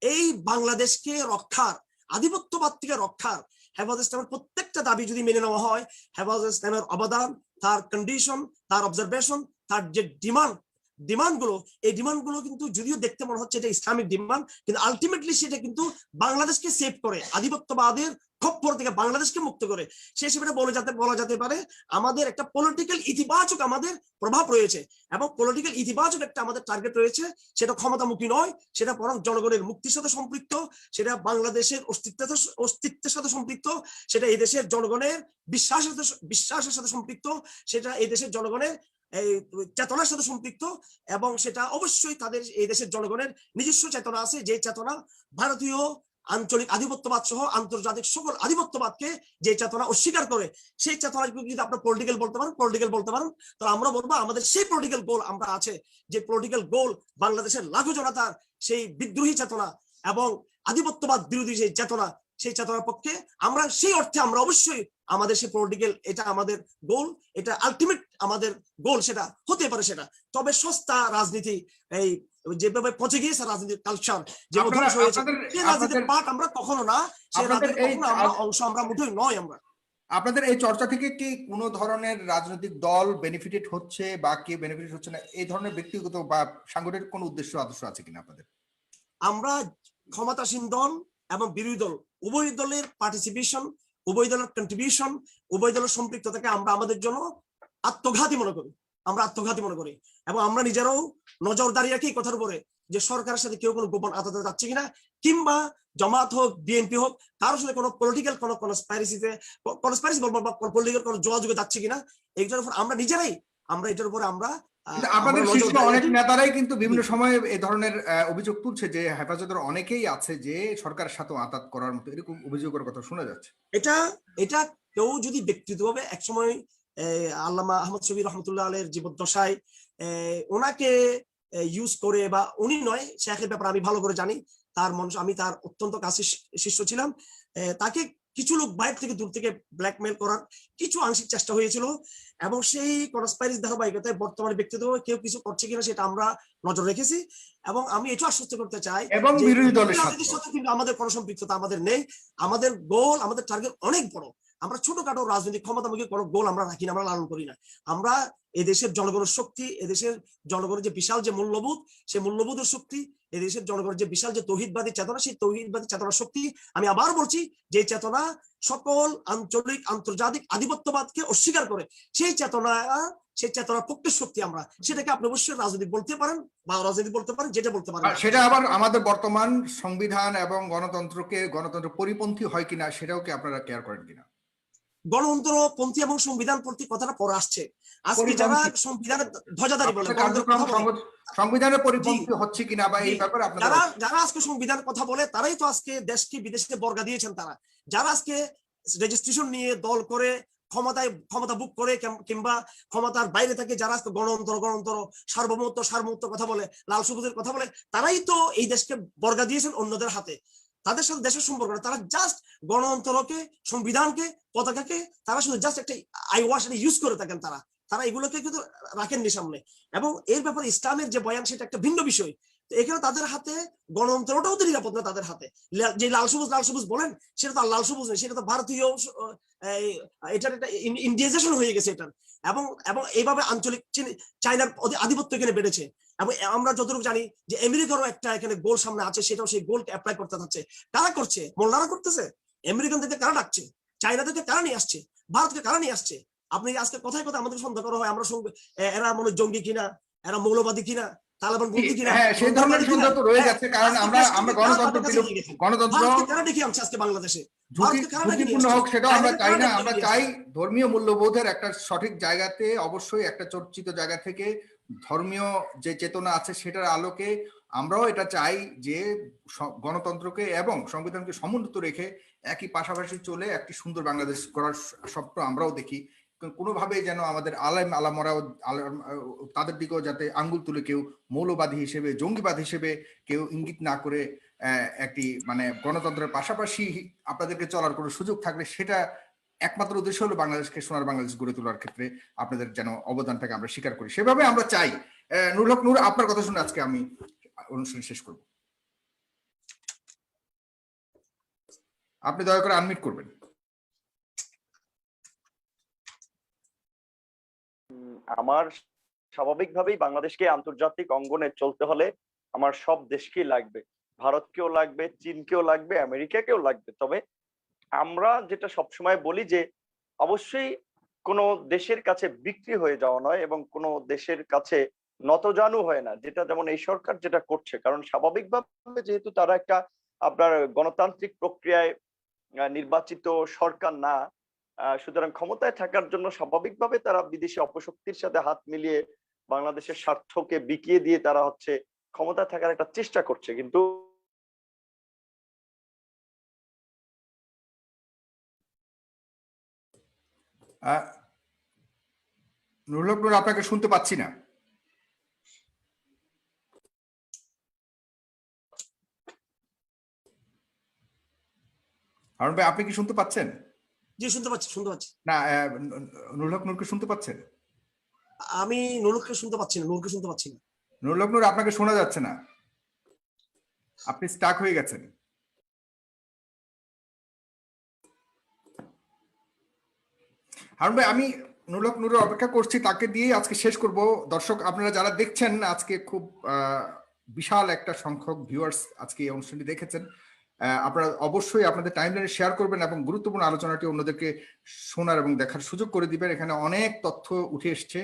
এই বাংলাদেশকে রক্ষার, আধিপত্যবাদ থেকে রক্ষার হেফাজত ইসলামের প্রত্যেকটা দাবি যদি মেনে নেওয়া হয়, হেফাজত ইসলামের অবদান, তার কন্ডিশন, তার অবজারভেশন, তার যে ডিমান্ডগুলো, এই ডিমান্ডগুলো কিন্তু যদিও দেখতে মনে হচ্ছে এটা ইসলামিক ডিমান্ড, কিন্তু আলটিমেটলি সেটা কিন্তু বাংলাদেশকে সেভ করে, আধিপত্যবাদের খপ্পর থেকে বাংলাদেশকে মুক্ত করে। সেই হিসেবে বলা যেতে পারে আমাদের একটা পলিটিক্যাল ইতিবাচক আমাদের প্রভাব রয়েছে এবং পলিটিক্যাল ইতিবাচক একটা আমাদের টার্গেট রয়েছে। সেটা ক্ষমতামুখী নয়, সেটা বরং জনগণের মুক্তির সাথে সম্পৃক্ত, সেটা বাংলাদেশের অস্তিত্বের সাথে সম্পৃক্ত, সেটা এই দেশের জনগণের বিশ্বাসের সাথে সম্পৃক্ত, সেটা এই দেশের জনগণের এই চেতনার সাথে সম্পৃক্ত, এবং সেটা অবশ্যই তাদের এই দেশের জনগণের নিজস্ব চেতনা আছে, যে চেতনা ভারতীয় আঞ্চলিক আধিপত্যবাদ সহ আন্তর্জাতিক সকল আধিপত্যবাদকে যে চেতনা অস্বীকার করে। সেই চেতনা যদি আপনার পলিটিক্যাল বলতে পারেন, তাহলে আমরা বলবো আমাদের সেই পলিটিক্যাল গোল আমরা আছে, যে পলিটিক্যাল গোল বাংলাদেশের লাখো জনতার সেই বিদ্রোহী চেতনা এবং আধিপত্যবাদ বিরোধী যে চেতনা, সেই চেতনার পক্ষে আমরা, সেই অর্থে আমরা অবশ্যই আমাদের সেই পলিটিক্যাল, এটা আমাদের গোল, এটা আলটিমেট আমাদের গোল, সেটা হতে পারে সেটা। তবে সস্তা রাজনীতি, এই যেভাবে পচে গিয়েছে রাজনীতির কালচার, যেভাবে ধ্বংস হয়েছে, সেই রাজনীতির পার্ট আমরা কখনো না, সেই রাজনীতির কখনো আমরা অংশ, আমরা মুঠোই নয়। আমরা আপনাদের এই চর্চা থেকে কি কোনো ধরনের রাজনৈতিক দল বেনিফিটেড হচ্ছে বা কে বেনিফিটেড হচ্ছে না, এই ধরনের ব্যক্তিগত বা সাংগঠনিক কোনো উদ্দেশ্য আদর্শ আছে কিনা আপনাদের? আমরা ক্ষমতাসীন দল এবং বিরোধী দল উভয় দলের পার্টিসিপেশন, উভয় দলের কন্ট্রিবিউশন, উভয় দলের সম্পৃক্ততাকে আমরা আমাদের জন্য আত্মঘাতী মনে করি, আমরা আত্মঘাতী মনে করি। এবং আমরা নিজেরাও নজরদারি রাখি কথার উপরে যে সরকারের সাথে কেউ কোনো গোপন আদালতে যাচ্ছে কিনা, কিংবা জামাত হোক, বিএনপি হোক, কারোর সাথে কোনো পলিটিক্যাল কোনো কনস্পাইরেসি বলবো বা পলিটিক্যাল কোনো যোগাযোগে যাচ্ছে কিনা, এইটার উপর আমরা নিজেরাই, আমরা এটার উপরে আমরা আপনাদের শীর্ষ অনেক নেতারাই কিন্তু বিভিন্ন সময়ে এই ধরনের অভিযোগ তুলছে যে হেফাজতের অনেকেই আছে যে সরকারের সাথে আতাত করার মতো, এরকম অভিযোগের কথা শোনা যাচ্ছে। এটা কেউ যদি ব্যক্তিগতভাবে একসময় আল্লামা আহমদ শফি রহমতুল্লাহ আলাইহির জীবদ্দশায় ওনাকে ইউজ করে, বা উনি নয়, শেখের ব্যাপারে আমি ভালো করে জানি, তার মানুষ, আমি তার অত্যন্ত কাছের শিষ্য ছিলাম, তাকে কিছু লোক বাইরে থেকে, দূর থেকে ব্ল্যাকমেল করার কিছু আংশিক চেষ্টা হয়েছিল, এবং সেই কনস্পাইরেসি ধারাবাহিকতায় বর্তমানে ব্যক্তিগতভাবে কেউ কিছু করছে কিনা সেটা আমরা নজর রেখেছি। এবং আমি এটা আশ্বস্ত করতে চাই এবং বিরোধী দলের সাথে কিন্তু আমাদের কোনো সম্পৃক্ততা আমাদের নেই। আমাদের গোল, আমাদের টার্গেট অনেক বড়। আমরা ছোটখাটো রাজনৈতিক ক্ষমতামুখী কোনো গোল আমরা রাখি না, আমরা লালন করি না। আমরা এদেশের জনগণের শক্তি, এদেশের জনগণের যে বিশাল যে মূল্যবোধ, সেই মূল্যবোধের শক্তি, এদেশের জনগণের যে বিশাল যে তৌহিদবাদী চেতনা, সেই তৌহিদবাদী চেতনার শক্তি, আমি আবার বলছি, যে চেতনা সকল আঞ্চলিক আন্তর্জাতিক আধিপত্যবাদকে অস্বীকার করে, সেই চেতনার পক্ষের শক্তি আমরা, সেটাকে আপনি অবশ্যই রাজনীতি বলতে পারেন বা রাজনীতি বলতে পারেন, যেটা বলতে পারেন। সেটা আবার আমাদের বর্তমান সংবিধান এবং গণতন্ত্র পরিপন্থী হয় কিনা সেটাও কি আপনারা কেয়ার করেন কিনা? গণতন্ত্রপন্থী এবং সংবিধান পন্থী কথাটা পরে আসছে। আজকে যারা সংবিধানের ধ্বজাধারী বলে, সংবিধানের পরিপন্থী হচ্ছে কিনা বা এই ব্যাপারে যারা আজকে সংবিধানের কথা বলে, তারাই তো আজকে দেশকে বিদেশে বর্গা দিয়েছেন। যারা আজকে রেজিস্ট্রেশন নিয়ে দল করে ক্ষমতা বুক করে, কিংবা ক্ষমতার বাইরে থেকে যারা আজকে গণতন্ত্র সার্বভৌমত্ব কথা বলে, লাল সবুজের কথা বলে, তারাই তো এই দেশকে বর্গা দিয়েছেন অন্যদের হাতে। তাদের সাথে দেশের সম্পর্ক না, তারা জাস্ট গণতন্ত্রকে, সংবিধানকে, পতাকাকে তারা শুধু জাস্ট একটা আইওয়াশ ইউজ করে থাকেন। তারা এগুলোকে কিন্তু রাখেননি সামনে। এবং এর ব্যাপারে ইসলামের যে বয়ান, সেটা একটা ভিন্ন বিষয়। এখানে তাদের হাতে গণতন্ত্রটাও তো নিরাপদ না তাদের হাতে। যে লাল সবুজ বলেন, সেটা তো লাল সবুজ নেই, সেটা তো ভারতীয়, এটার একটা ইন্ডিয়াইজেশন হয়ে গেছে এটার। এবং এইভাবে আঞ্চলিক চায়নার আধিপত্য এখানে বেড়েছে। এবং আমরা যতটুকু জানি যে আমেরিকারও একটা এখানে গোল সামনে আছে, সেটাও সেই গোলকে অ্যাপ্লাই করতে থাকছে। কারা করছে? মোল্লারা করতেছে। আমেরিকান থেকে কারা ডাকছে? চায়না থেকে কারা নিয়ে আসছে? ভারতকে কারা নিয়ে আসছে? আপনি আজকে কথায় কথা আমাদের সন্দেহ করা হয় আমরা এরা মনে জঙ্গি কিনা, এরা মৌলবাদী কিনা, তালেবান বন্দী কিনা। হ্যাঁ, সেই ধরনের সন্দেহ তো রয়ে যাচ্ছে, কারণ আমরা গণতন্ত্র কারা ডেকে আনছে আজকে বাংলাদেশে? ঝুঁকিপূর্ণ হোক সেটাও আমরা চাই না। আমরা চাই ধর্মীয় মূল্যবোধের একটা সঠিক জায়গাতে, অবশ্যই একটা চর্চিত জায়গা থেকে ধর্মীয় যে চেতনা আছে সেটার আলোকে আমরাও এটা চাই যে গণতন্ত্রকে এবং সংবিধানকে সমুন্নত রেখে একই পাশাপাশি চলে একটি সুন্দর বাংলাদেশ করার স্বপ্ন আমরাও দেখি। কোনোভাবে যেন আমাদের আলামরাও তাদের দিকেও যাতে আঙ্গুল তুলে কেউ মৌলবাদী হিসেবে, জঙ্গিবাদ হিসেবে কেউ ইঙ্গিত না করে একটি মানে গণতন্ত্রের পাশাপাশি আপনাদেরকে চলার কোনো সুযোগ থাকলে, সেটা একমাত্র উদ্দেশ্য হলো বাংলাদেশকে সোনার বাংলাদেশ গড়ে তোলার ক্ষেত্রে আপনাদের যেন অবদানটাকে আমরা স্বীকার করি, সেভাবে আমরা চাই। নুরুল হক নূর, আপনার কথা শুনে আজকে আমি অনুষ্ঠান শেষ করব। আপনি দয়া করে আনমিউট করবেন। আমার স্বাভাবিকভাবেই বাংলাদেশকে আন্তর্জাতিক অঙ্গনে চলতে হলে আমার সব দেশকেই লাগবে, ভারতকেও লাগবে, চীনকেও লাগবে, আমেরিকাকেও লাগবে। তবে আমরা যেটা সবসময় বলি যে অবশ্যই কোনো দেশের কাছে বিক্রি হয়ে যাওয়া নয়, এবং কোনো দেশের কাছে নতজানু হয় না, যেটা যেমন এই সরকার যেটা করছে। কারণ স্বাভাবিকভাবে যেহেতু তারা একটা আপনার গণতান্ত্রিক প্রক্রিয়ায় নির্বাচিত সরকার না, সুতরাং ক্ষমতায় থাকার জন্য স্বাভাবিকভাবে তারা বিদেশি অপশক্তির সাথে হাত মিলিয়ে বাংলাদেশের স্বার্থকে বিকিয়ে দিয়ে তারা হচ্ছে ক্ষমতায় থাকার একটা চেষ্টা করছে। কিন্তু নুরুল হক নূর, আপনাকে শুনতে পাচ্ছি না। হারুন ভাই আপনি কি শুনতে পাচ্ছেন? জি শুনতে পাচ্ছি, শুনতে পাচ্ছি। না, নুরুল হক নূরকে শুনতে পাচ্ছেন? আমি নুরুলকে শুনতে পাচ্ছি না, নূরকে শুনতে পাচ্ছি না। নুরুল হক নূর, আপনাকে শোনা যাচ্ছে না, আপনি স্টাক হয়ে গেছেন। হারুন ভাই, আমি নুরুল হক নূরের অপেক্ষা করছি, তাকে দিয়ে আজকে শেষ করব। দর্শক আপনারা যারা দেখছেন, আজকে খুব বিশাল একটা সংখ্যক ভিউয়ার্স আজকে এই অনুষ্ঠানটি দেখেছেন। আপনারা অবশ্যই আপনাদের টাইমলাইনে শেয়ার করবেন এবং গুরুত্বপূর্ণ আলোচনাটি অন্যদেরকে শোনার এবং দেখার সুযোগ করে দিবেন। এখানে অনেক তথ্য উঠে এসছে,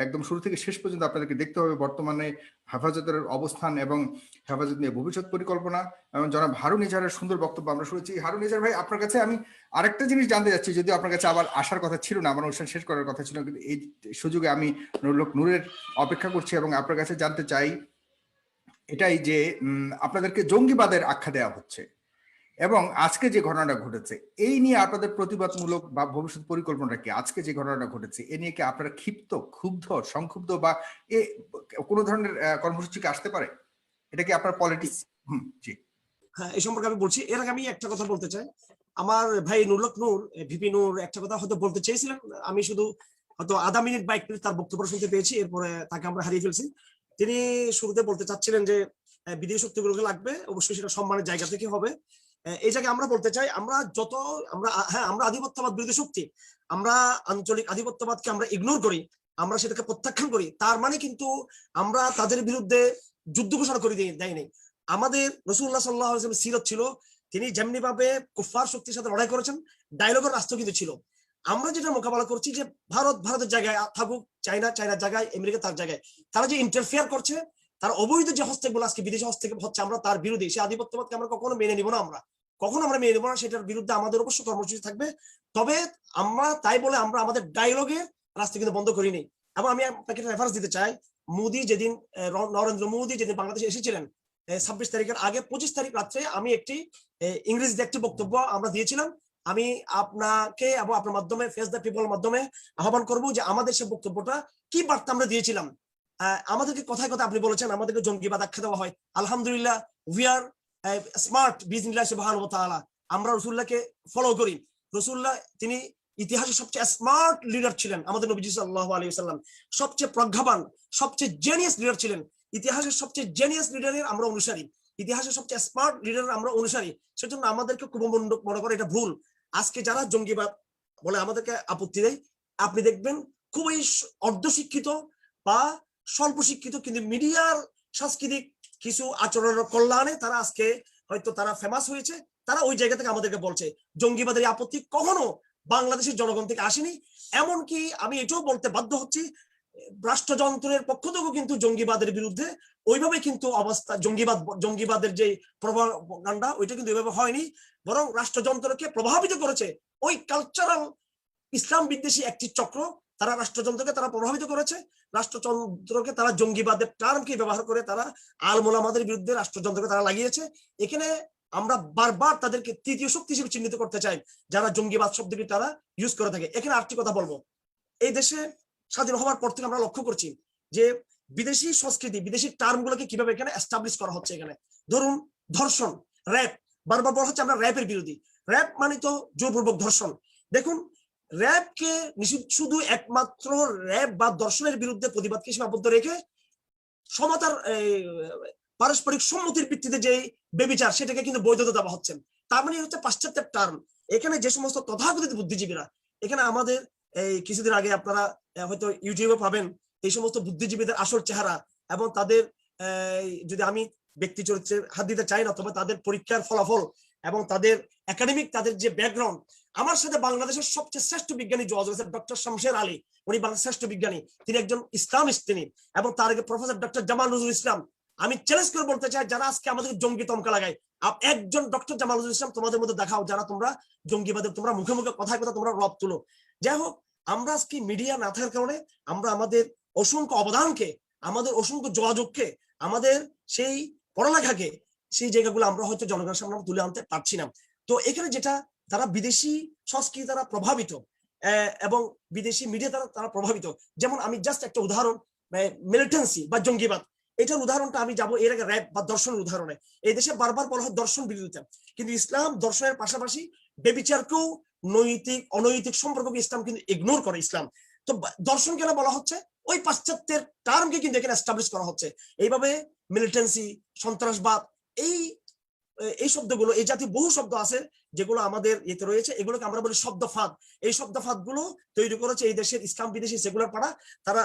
একদম শুরু থেকে শেষ পর্যন্ত আপনাদেরকে দেখতে হবে বর্তমানে হেফাজতের অবস্থান এবং হেফাজত নিয়ে ভবিষ্যৎ পরিকল্পনা। এবং জনাব হারুন ইজাহারের সুন্দর বক্তব্য আমরা শুনেছি। হারুন ইজাহার ভাই, আপনার কাছে আমি আরেকটা জিনিস জানতে যাচ্ছি, যদিও আপনার কাছে আবার আসার কথা ছিল না, আমার অনুষ্ঠান শেষ করার কথা ছিল, কিন্তু এই সুযোগে আমি নুরুল হক নূরের অপেক্ষা করছি এবং আপনার কাছে জানতে চাই এটাই যে আপনাদেরকে জঙ্গিবাদের আখ্যা দেওয়া হচ্ছে এবং আজকে যে ঘটনাটা ঘটেছে এই নিয়ে আপনাদের প্রতিবাদমূলক বা ভবিষ্যৎ পরিকল্পনা কি? আজকে যে ঘটনাটা ঘটেছে এ নিয়ে কি আপনারা ক্ষিপ্ত, ক্ষুব্ধ, সংক্ষুব্ধ বা এ কোনো ধরনের কর্মসূচি কি আসতে পারে? এটা কি আপনার পলিটিক্স? জি হ্যাঁ, এই সম্পর্কে আমি বলছি। এর আগে আমি একটা কথা বলতে চাই। আমার ভাই নুরুল হক নূর, ভিপি নূর একটা কথা হয়তো বলতে চেয়েছিলেন, আমি শুধু হয়তো আধা মিনিট বা 1 মিনিট তার বক্তব্য শুনতে পেয়েছি, এরপরে তাকে আমরা হারিয়ে ফেলছি। তিনি শুরুতে বলতে চাচ্ছিলেন যে বিদেশি শক্তিগুলোকে লাগবে, অবশ্যই সেটা সম্মানের জায়গা থেকে হবে। এই জায়গায় আমরা বলতে চাই, আমরা যত আমরা আধিপত্যবাদ বিরোধী শক্তি, আমরা আঞ্চলিক আধিপত্যবাদকে আমরা ইগনোর করি, আমরা সেটাকে প্রত্যাখ্যান করি, তার মানে কিন্তু আমরা তাদের বিরুদ্ধে যুদ্ধ ঘোষণা করে দেয় নাই। আমাদের রাসূলুল্লাহ সাল্লাল্লাহু আলাইহি ওয়াসাল্লামের সিরাত ছিল, তিনি যেমনি ভাবে কুফফার শক্তির সাথে লড়াই করেছেন, ডায়লগের রাষ্ট্র কিন্তু ছিল। আমরা যেটা মোকাবেলা করছি যে ভারতের জায়গায় থাকুক, চায়নার জায়গায়, আমেরিকা তার জায়গায়, তারা যে ইন্টারফেয়ার করছে, তার অবৈধ যে হস্তক্ষেপগুলো আজকে বিদেশি হস্তক্ষেপ হচ্ছে, আমরা তার বিরোধী। সে আধিপত্যবাদকে আমরা কখনো মেনে নিব না, কখনো আমরা মেনে নিব না। সেটার বিরুদ্ধে আমাদের অবশ্যই কর্মসূচি থাকবে। তবে আমরা তাই বলে আমরা আমাদের ডায়লগের রাস্তা কিন্তু বন্ধ করিনি। এবং আমি আপনাকে রেফারেন্স দিতে চাই, মোদী যেদিন, নরেন্দ্র মোদী যেদিন বাংলাদেশে এসেছিলেন 26 তারিখের আগে 25 তারিখ রাত্রে আমি একটি ইংরেজিতে একটি বক্তব্য আমরা দিয়েছিলাম। আমি আপনাকে এবং আপনার মাধ্যমে, ফেস দ্য পিপল মাধ্যমে আহ্বান করবো যে আমাদের সে বক্তব্যটা কি বার্তা আমরা দিয়েছিলাম। আমাদেরকে কথায় কথা আপনি বলেছেন আমাদেরকে জঙ্গিবাদ আখ্যা দেওয়া হয়। আলহামদুলিল্লাহ, উই আর স্মার্ট বিজনিল্লাহ সুবহানাহু ওয়া তাআলা। আমরা রাসূলুল্লাহকে ফলো করি। রাসূলুল্লাহ তিনি ইতিহাসের সবচেয়ে স্মার্ট লিডার ছিলেন। আমাদের নবীজি সাল্লাল্লাহু আলাইহি ওয়াসাল্লাম সবচেয়ে প্রজ্ঞাবান, সবচেয়ে জেনিয়াস লিডার ছিলেন। ইতিহাসের সবচেয়ে জেনিয়াস লিডারের আমরা অনুসারী, ইতিহাসের সবচেয়ে স্মার্ট লিডারের আমরা অনুসারী। সেজন্য আমাদেরকে কুমন্ডক মনে করে এটা ভুল। আজকে যারা জঙ্গিবাদ বলে আমাদেরকে আপত্তি দেয়, আপনি দেখবেন খুবই অর্ধশিক্ষিত বা স্বল্প শিক্ষিত, কিন্তু মিডিয়ার সাংস্কৃতিক কিছু আচরণের কল্যাণে তারা আজকে হয়তো তারা ফেমাস হয়েছে। তারা ওই জায়গা থেকে আমাদেরকে বলছে জঙ্গিবাদের আপত্তি কখনো বাংলাদেশের জনগণ থেকে আসেনি। এমনকি আমি এটাও বলতে বাধ্য হচ্ছি, রাষ্ট্রযন্ত্রের পক্ষ থেকেও কিন্তু জঙ্গিবাদের বিরুদ্ধে ওইভাবে কিন্তু অবস্থা, জঙ্গিবাদের যে প্রপাগান্ডা ওইটা কিন্তু ওইভাবে হয়নি, বরং রাষ্ট্রযন্ত্রকে প্রভাবিত করেছে ওই কালচারাল ইসলাম বিদ্বেষী একটি চক্র। তারা রাষ্ট্রযন্ত্রকে তারা প্রভাবিত করেছে, রাষ্ট্রযন্ত্রকে তারা জঙ্গিবাদের টার্মকে ব্যবহার করে তারা আল-মোলা আমাদের বিরুদ্ধে রাষ্ট্রযন্ত্রকে তারা লাগিয়েছে। এখানে আমরা বারবার তাদেরকে তৃতীয় শক্তি হিসেবে চিহ্নিত করতে চাই, যারা জঙ্গিবাদ শব্দটি তারা ইউজ করে থাকে। এখানে আরেকটি কথা বলবো, এই দেশে স্বাধীন হওয়ার পর থেকে আমরা লক্ষ্য করছি যে বিদেশি সংস্কৃতি, বিদেশি টার্মগুলোকে কিভাবে এখানে এস্টাবলিশ করা হচ্ছে। এখানে ধরুন ধর্ষণ, র্যাপ, বারবার বলা হচ্ছে আমরা র্যাপের বিরোধী। র্যাপ মানে তো জোরপূর্বক ধর্ষণ। দেখুন, র্যাপকে শুধু একমাত্র র্যাপ বা ধর্ষণের বিরুদ্ধে প্রতিবাদকে সীমাবদ্ধ রেখে সমতার পারস্পরিক সম্মতির ভিত্তিতে যে বেবিচার, সেটাকে কিন্তু বৈধতা দেওয়া হচ্ছে। তার মানে হচ্ছে পাশ্চাত্যের টার্ম। এখানে যে সমস্ত তথাকথিত বুদ্ধিজীবীরা, এখানে আমাদের এই কিছুদিন আগে আপনারা হয়তো ইউটিউবে পাবেন এই সমস্ত বুদ্ধিজীবীদের আসল চেহারা, এবং তাদের যদি আমি ব্যক্তি চরিত্রে হাত দিতে চাই না, তবে তাদের পরীক্ষার ফলাফল এবং তাদের একাডেমিক তাদের যে ব্যাকগ্রাউন্ড। আমার সাথে বাংলাদেশের সবচেয়ে শ্রেষ্ঠ বিজ্ঞানী জজ হয়েছে ডক্টর শামশের আলী, উনি বাংলাদেশের শ্রেষ্ঠ বিজ্ঞানী, তিনি একজন ইসলামিস্ট তিনি, এবং তার আগে প্রফেসর ডক্টর জামাল নজরুল ইসলাম। আমি চ্যালেঞ্জ করে বলতে চাই, যারা আজকে আমাদের জঙ্গি তমকা লাগায়, একজন ডক্টর জামাল নজরুল ইসলাম তোমাদের মধ্যে দেখাও, যারা তোমরা জঙ্গিবাদের তোমরা মুখে মুখে কথায় কথা তোমরা রব তুলো। যাই হোক, আমরা আজকে মিডিয়া না থাকার কারণে আমরা আমাদের অসংখ্য অবদানকে, আমাদের অসংখ্য যোগাযোগকে, আমাদের সেই পড়ালেখাকে, সেই জায়গাগুলো আমরা হয়তো জনগণের সামনে তুলে আনতে পারছি না। তো এখানে যেটা, তারা বিদেশি সংস্কৃতি দ্বারা প্রভাবিত এবং বিদেশি মিডিয়া দ্বারা তারা প্রভাবিত। যেমন আমি জাস্ট একটা উদাহরণ, মিলিটেন্সি বা জঙ্গিবাদ, এটার উদাহরণটা আমি যাবো এর আগে র্যাপ বা দর্শনের উদাহরণে। এই দেশে বারবার বলা হয় দর্শন বিরোধিতা, কিন্তু ইসলাম দর্শনের পাশাপাশি বেবিচারকেও নৈতিক অনৈতিক সম্পর্ককে ইসলাম কিন্তু ইগনোর করে ইসলাম। তো দর্শন কেন বলা হচ্ছে, ওই পাশ্চাত্যের টার্মকে কিন্তু এখানে এস্টাবলিশ করা হচ্ছে। এইভাবে মিলিটেন্সি, সন্ত্রাসবাদ, এই এই শব্দগুলো, এই জাতীয় বহু শব্দ আছে যেগুলো আমাদের ইয়েতে রয়েছে, এগুলোকে আমরা বলি শব্দফাদ। এই শব্দফাদ গুলো তৈরি করেছে এই দেশের ইসলাম বিদেশি সেকুলার পাড়া। তারা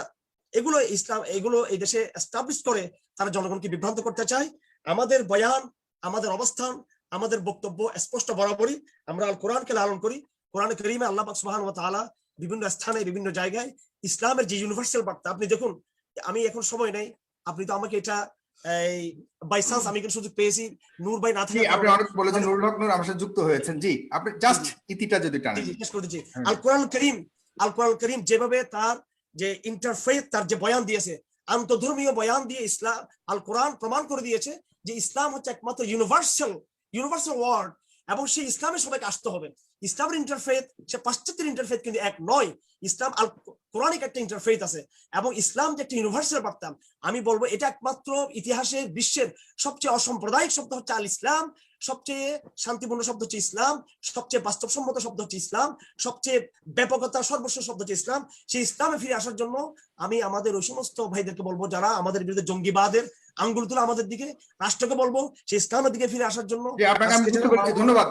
এগুলো এই দেশে এস্টাবলিশ করে তারা জনগণকে বিভ্রান্ত করতে চায়। আমাদের বয়ান, আমাদের অবস্থান, আমাদের বক্তব্য স্পষ্ট বরাবরই। আমরা আল কোরআনকে লালন করি। কোরআন কারীমে আল্লাহ পাক সুবহানাহু ওয়া তাআলা বিভিন্ন স্থানে বিভিন্ন জায়গায় ইসলামের যে ইউনিভার্সাল বার্তা, আপনি দেখুন, আমি এখন সময় নেই, আপনি তো আমাকে এটা এই বাই চান্স আমি কিন্তু সুযোগ পেয়েছি, নূর ভাই না জি, থাকার আপনি অনেক বলেছেন, নুরুল হক নূর আমার সাথে যুক্ত হয়েছেন। জি, আপনি জাস্ট ইতিটা যদি টানেন। জি শেষ করে দিচ্ছি। আল কোরআন কারীম যেভাবে তার যে ইন্টারফেথ, তার যে বয়ান দিয়েছে, আন্তধর্মীয় বয়ান দিয়ে ইসলাম, আল কোরআন প্রমাণ করে দিয়েছে যে ইসলাম হচ্ছে একমাত্র ইউনিভার্সাল ওয়ার্ড, এবং সেই ইসলামে সবাইকে আসতে হবে। ইসলামের ইন্টারফেথ, সে পাশ্চাত্যের ইন্টারফেথ কিন্তু এক নয়। ইসলাম আল কোরআনিক একটা ইন্টারফেথ আছে, এবং ইসলাম যে একটা ইউনিভার্সাল বার্তা, আমি বলবো এটা একমাত্র ইতিহাসে বিশ্বের সবচেয়ে অসাম্প্রদায়িক শব্দ হচ্ছে আল ইসলাম, সবচেয়ে শান্তিপূর্ণ শব্দ হচ্ছে ইসলাম, সবচেয়ে বাস্তবসম্মত শব্দ হচ্ছে ইসলাম, সবচেয়ে ব্যাপকতা সর্বস্ব শব্দ হচ্ছে ইসলাম। সেই ইসলামে ফিরে আসার জন্য আমি আমাদের ওই সমস্ত ভাইদেরকে বলবো যারা আমাদের বিরুদ্ধে জঙ্গিবাদের আঙ্গুল তুলে আমাদের দিকে, রাষ্ট্রকে বলবো সেই ইসলামের দিকে ফিরে আসার জন্য। আপনাকে আমি বুঝতে পেরেছি, ধন্যবাদ।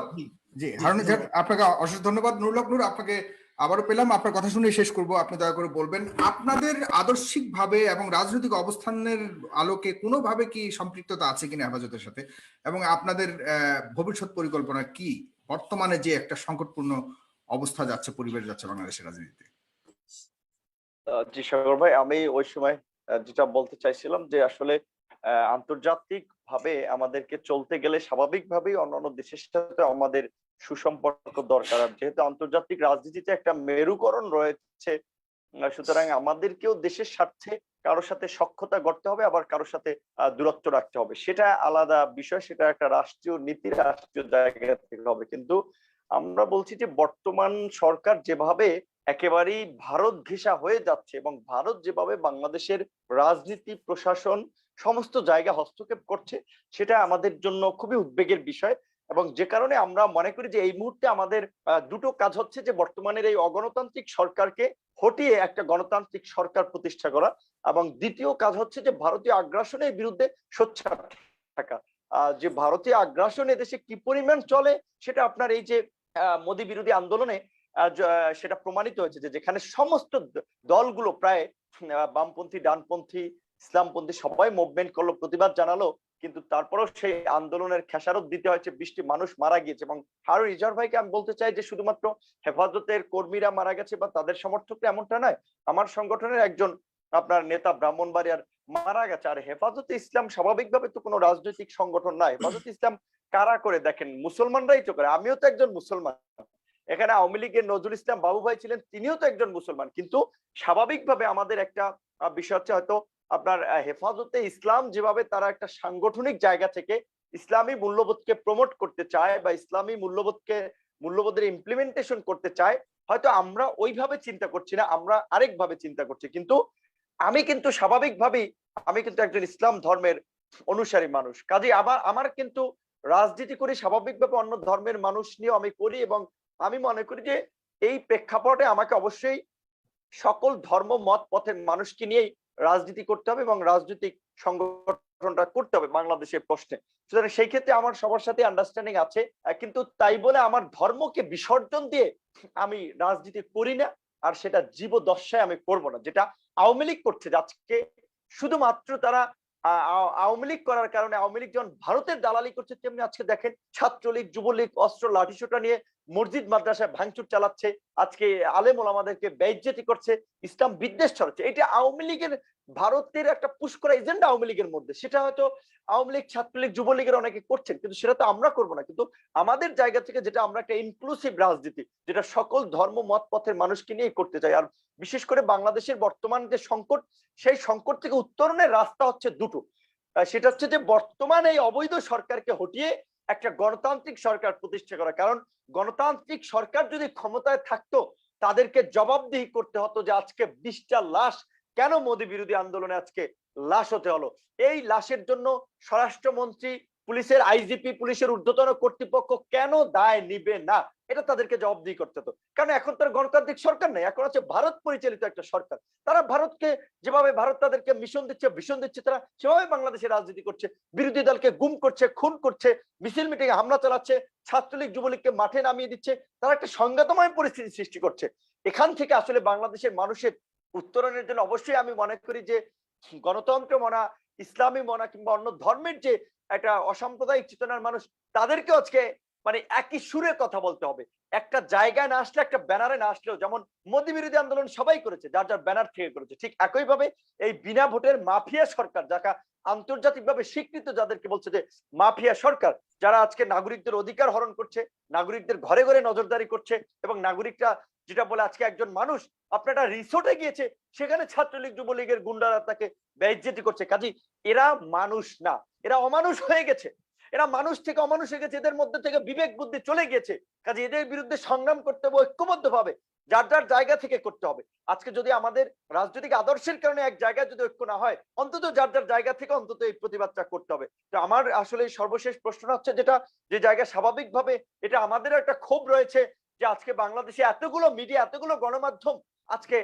জি হারুন, আপনাকে অশেষ ধন্যবাদ। নুরুল হক নূর, আপনাকে আবারও পেলাম। আপনার কথা শুনে শেষ করব, আপনি দয়া করে বলবেন আপনাদের আদর্শিক ভাবে এবং রাজনৈতিক অবস্থানের আলোকে কোনোভাবে কি সম্পৃক্ততা আছে কিনা হেফাজতের সাথে, এবং আপনাদের ভবিষ্যৎ পরিকল্পনা কি বর্তমানে যে একটা সংকটপূর্ণ অবস্থা যাচ্ছে, পরিবেশ যাচ্ছে বাংলাদেশের রাজনীতিতে? জি সাগর ভাই, আমি ওই সময় যেটা বলতে চাইছিলাম যে আসলে আন্তর্জাতিক ভাবে আমাদেরকে চলতে গেলে স্বাভাবিকভাবেই অন্যান্য দেশের সাথে আমাদের সুসম্পর্ক দরকার। আর যেহেতু আন্তর্জাতিক রাজনীতিতে একটা মেরুকরণ রয়েছে, সুতরাং আমাদেরকেও দেশের স্বার্থে কারোর সাথে সখ্যতা গড়তে হবে, আবার কারোর সাথে দূরত্ব রাখতে হবে। সেটা আলাদা বিষয়, সেটা একটা রাষ্ট্রীয় নীতি, রাষ্ট্রীয় জায়গা থেকে হবে। কিন্তু আমরা বলছি যে বর্তমান সরকার যেভাবে একেবারেই ভারত ঘেঁষা হয়ে যাচ্ছে, এবং ভারত যেভাবে বাংলাদেশের রাজনীতি, প্রশাসন সমস্ত জায়গা হস্তক্ষেপ করছে, সেটা আমাদের জন্য খুবই উদ্বেগের বিষয়। এবং যে কারণে আমরা মনে করি যে এই মুহূর্তে আমাদের দুটো কাজ হচ্ছে, যে বর্তমানের এই অগণতান্ত্রিক সরকারকে হটিয়ে একটা গণতান্ত্রিক সরকার প্রতিষ্ঠা করা, এবং দ্বিতীয় কাজ হচ্ছে যে ভারতীয় আগ্রাসনের বিরুদ্ধে সোচ্চার থাকা। যে ভারতীয় আগ্রাসন এদেশে কি পরিমাণ চলে, সেটা আপনার এই যে মোদী বিরোধী আন্দোলনে সেটা প্রমাণিত হয়েছে, যে যেখানে সমস্ত দলগুলো প্রায় বামপন্থী, ডানপন্থী, ইসলামপন্থী সবাই মুভমেন্ট করলো, প্রতিবাদ জানালো, কিন্তু তারপরেও সেই আন্দোলনের খেসারত দিতে হয়েছে, 20টি মানুষ মারা গিয়েছে। এবং হারুন ইজার ভাইকে আমি বলতে চাই যে শুধুমাত্র হেফাজতের কর্মীরা মারা গেছে বা তাদের সমর্থকরা, এমনটা নয়। আমার সংগঠনের একজন আপনার নেতা ব্রাহ্মণবাড়িয়ার মারা গেছে। আর হেফাজতে ইসলাম স্বাভাবিকভাবে তো কোনো রাজনৈতিক সংগঠন নয়। হেফাজতে ইসলাম কারা করে দেখেন, মুসলমানরাই তো করে। আমিও তো একজন মুসলমান। এখানে আওয়ামী লীগের নজরুল ইসলাম বাবু ভাই ছিলেন, তিনিও তো একজন মুসলমান। কিন্তু স্বাভাবিকভাবে আমাদের একটা বিষয় হচ্ছে, হয়তো আপনার হেফাজতে ইসলাম যেভাবে তারা একটা সাংগঠনিক জায়গা থেকে ইসলামী মূল্যবোধকে প্রমোট করতে চায় বা ইসলামী মূল্যবোধের ইমপ্লিমেন্টেশন করতে চায়, হয়তো আমরা ওইভাবে চিন্তা করছি না, আমরা আরেকভাবে চিন্তা করছি। কিন্তু আমি কিন্তু স্বাভাবিকভাবেই আমি কিন্তু একজন ইসলাম ধর্মের অনুসারী মানুষ, কাজে আমার কিন্তু রাজনীতি করি স্বাভাবিকভাবে অন্য ধর্মের মানুষ নিয়েও আমি করি। এবং আমি মনে করি যে এই প্রেক্ষাপটে আমাকে অবশ্যই সকল ধর্ম, মত, পথের মানুষকে নিয়েই রাজনীতি করতে হবে এবং রাজনৈতিক সংগঠনটা করতে হবে বাংলাদেশের প্রশ্নে। সুতরাং সেই ক্ষেত্রে আমার সবার সাথে আন্ডারস্ট্যান্ডিং আছে, কিন্তু তাই বলে আমার ধর্মকে বিসর্জন দিয়ে আমি রাজনীতি করি না, আর সেটা জীবদশায় আমি করব না, যেটা আওয়ামী লীগ করছে। আজকে শুধুমাত্র তারা আওয়ামী লীগ করার কারণে, আওয়ামী লীগ যেমন ভারতের দালালি করছে, তেমনি আজকে দেখেন ছাত্রলীগ, যুবলীগ অস্ত্র লাঠিসোঁটা নিয়ে মসজিদ মাদ্রাসায় ভাঙচুর চালাচ্ছে, আজকে আলেম ওলামাদেরকে বেইজ্জতি করছে, ইসলাম বিদ্বেষ ছড়াচ্ছে। এটা আওয়ামী লীগের, ভারতের একটা পুশ করা এজেন্ডা আওয়ামী লীগের মধ্যে। সেটা হয়তো আওয়ামী লীগ, ছাত্রলীগ, যুবলীগের অনেকে করছেন, কিন্তু সেটা তো আমরা করবো না। কিন্তু আমাদের জায়গা থেকে যেটা আমরা একটা ইনক্লুসিভ রাজনীতি, যেটা সকল ধর্ম, মত, পথের মানুষকে নিয়ে করতে চাই। আর বিশেষ করে বাংলাদেশের বর্তমান যে সংকট, সেই সংকট থেকে উত্তরণের রাস্তা হচ্ছে দুটো। সেটা হচ্ছে যে বর্তমান এই অবৈধ সরকারকে হটিয়ে একটা গণতান্ত্রিক সরকার প্রতিষ্ঠা করা। কারণ গণতান্ত্রিক সরকার যদি ক্ষমতায় থাকতো, তাদেরকে জবাবদিহি করতে হতো যে আজকে 20টা লাশ কেন মোদী বিরোধী আন্দোলনে আজকে লাশ হতে হলো। এই লাশের জন্য স্বরাষ্ট্রমন্ত্রী, পুলিশের আইজিপি, পুলিশের ঊর্ধ্বতন কর্তৃপক্ষ কেন দায় নিবে না? এটা তাদেরকে জবাবদিহি করতে হতো। কারণ এখন তার গণতান্ত্রিক সরকার নেই, এখন আছে ভারত পরিচালিত একটা সরকার। তারা ভারতকে যেভাবে ভারত তাদেরকে মিশন দিচ্ছে, ভীষণ দিচ্ছে, তারা সেভাবে বাংলাদেশে রাজনীতি করছে, বিরোধী দলকে গুম করছে, খুন করছে, মিছিল মিটিং এ হামলা চালাচ্ছে, ছাত্রলীগ যুবলীগকে মাঠে নামিয়ে দিচ্ছে। তারা একটা সংঘাতময় পরিস্থিতি সৃষ্টি করছে। এখান থেকে আসলে বাংলাদেশের মানুষের উত্তরণের জন্য অবশ্যই আমি মনে করি যে গণতন্ত্র মনা, ইসলামী মনা কিংবা অন্য ধর্মের যে একটা অসাম্প্রদায়িক চেতনার মানুষ, তাদেরকে আজকে মানে একই সুরে কথা বলতে হবে। একটা জায়গায় না আসলে, একটা ব্যানারে না আসলেও, যেমন মোদী বিরোধী আন্দোলন সবাই করেছে, যার যার ব্যানার থেকে করেছে, ঠিক একইভাবে এই বিনা ভোটের মাফিয়া সরকার, যারা আন্তর্জাতিকভাবে স্বীকৃত, যাদেরকে বলছে যে মাফিয়া সরকার, যারা আজকে নাগরিকদের অধিকার হরণ করছে, নাগরিকদের ঘরে ঘরে নজরদারি করছে, এবং নাগরিকরা যেটা বলে আজকে একজন মানুষ আপনারা রিসোর্টে গিয়েছে, সেখানে ছাত্রলীগ যুবলীগের গুন্ডারা তাকে বেইজ্জতি করছে। কাজী এরা মানুষ না, এরা অমানুষ হয়ে গেছে, এরা মানুষ থেকে অমানুষ হয়ে গেছে, এদের মধ্যে থেকে বিবেক বুদ্ধি চলে গিয়েছে। কাজে এদের বিরুদ্ধে সংগ্রাম করতে হবে ঐক্যবদ্ধ ভাবে, যার যার জায়গা থেকে করতে হবে। আজকে যদি আমাদের রাজনৈতিক আদর্শের কারণে এক জায়গায় যদি ঐক্য না হয়, অন্তত যার যার জায়গা থেকে অন্তত এই প্রতিবাদটা করতে হবে। তো আমার আসলে সর্বশেষ প্রশ্নটা হচ্ছে, যেটা যে জায়গায় স্বাভাবিকভাবে এটা আমাদের একটা ক্ষোভ রয়েছে, যে আজকে বাংলাদেশে এতগুলো মিডিয়া, এতগুলো গণমাধ্যম, আজকে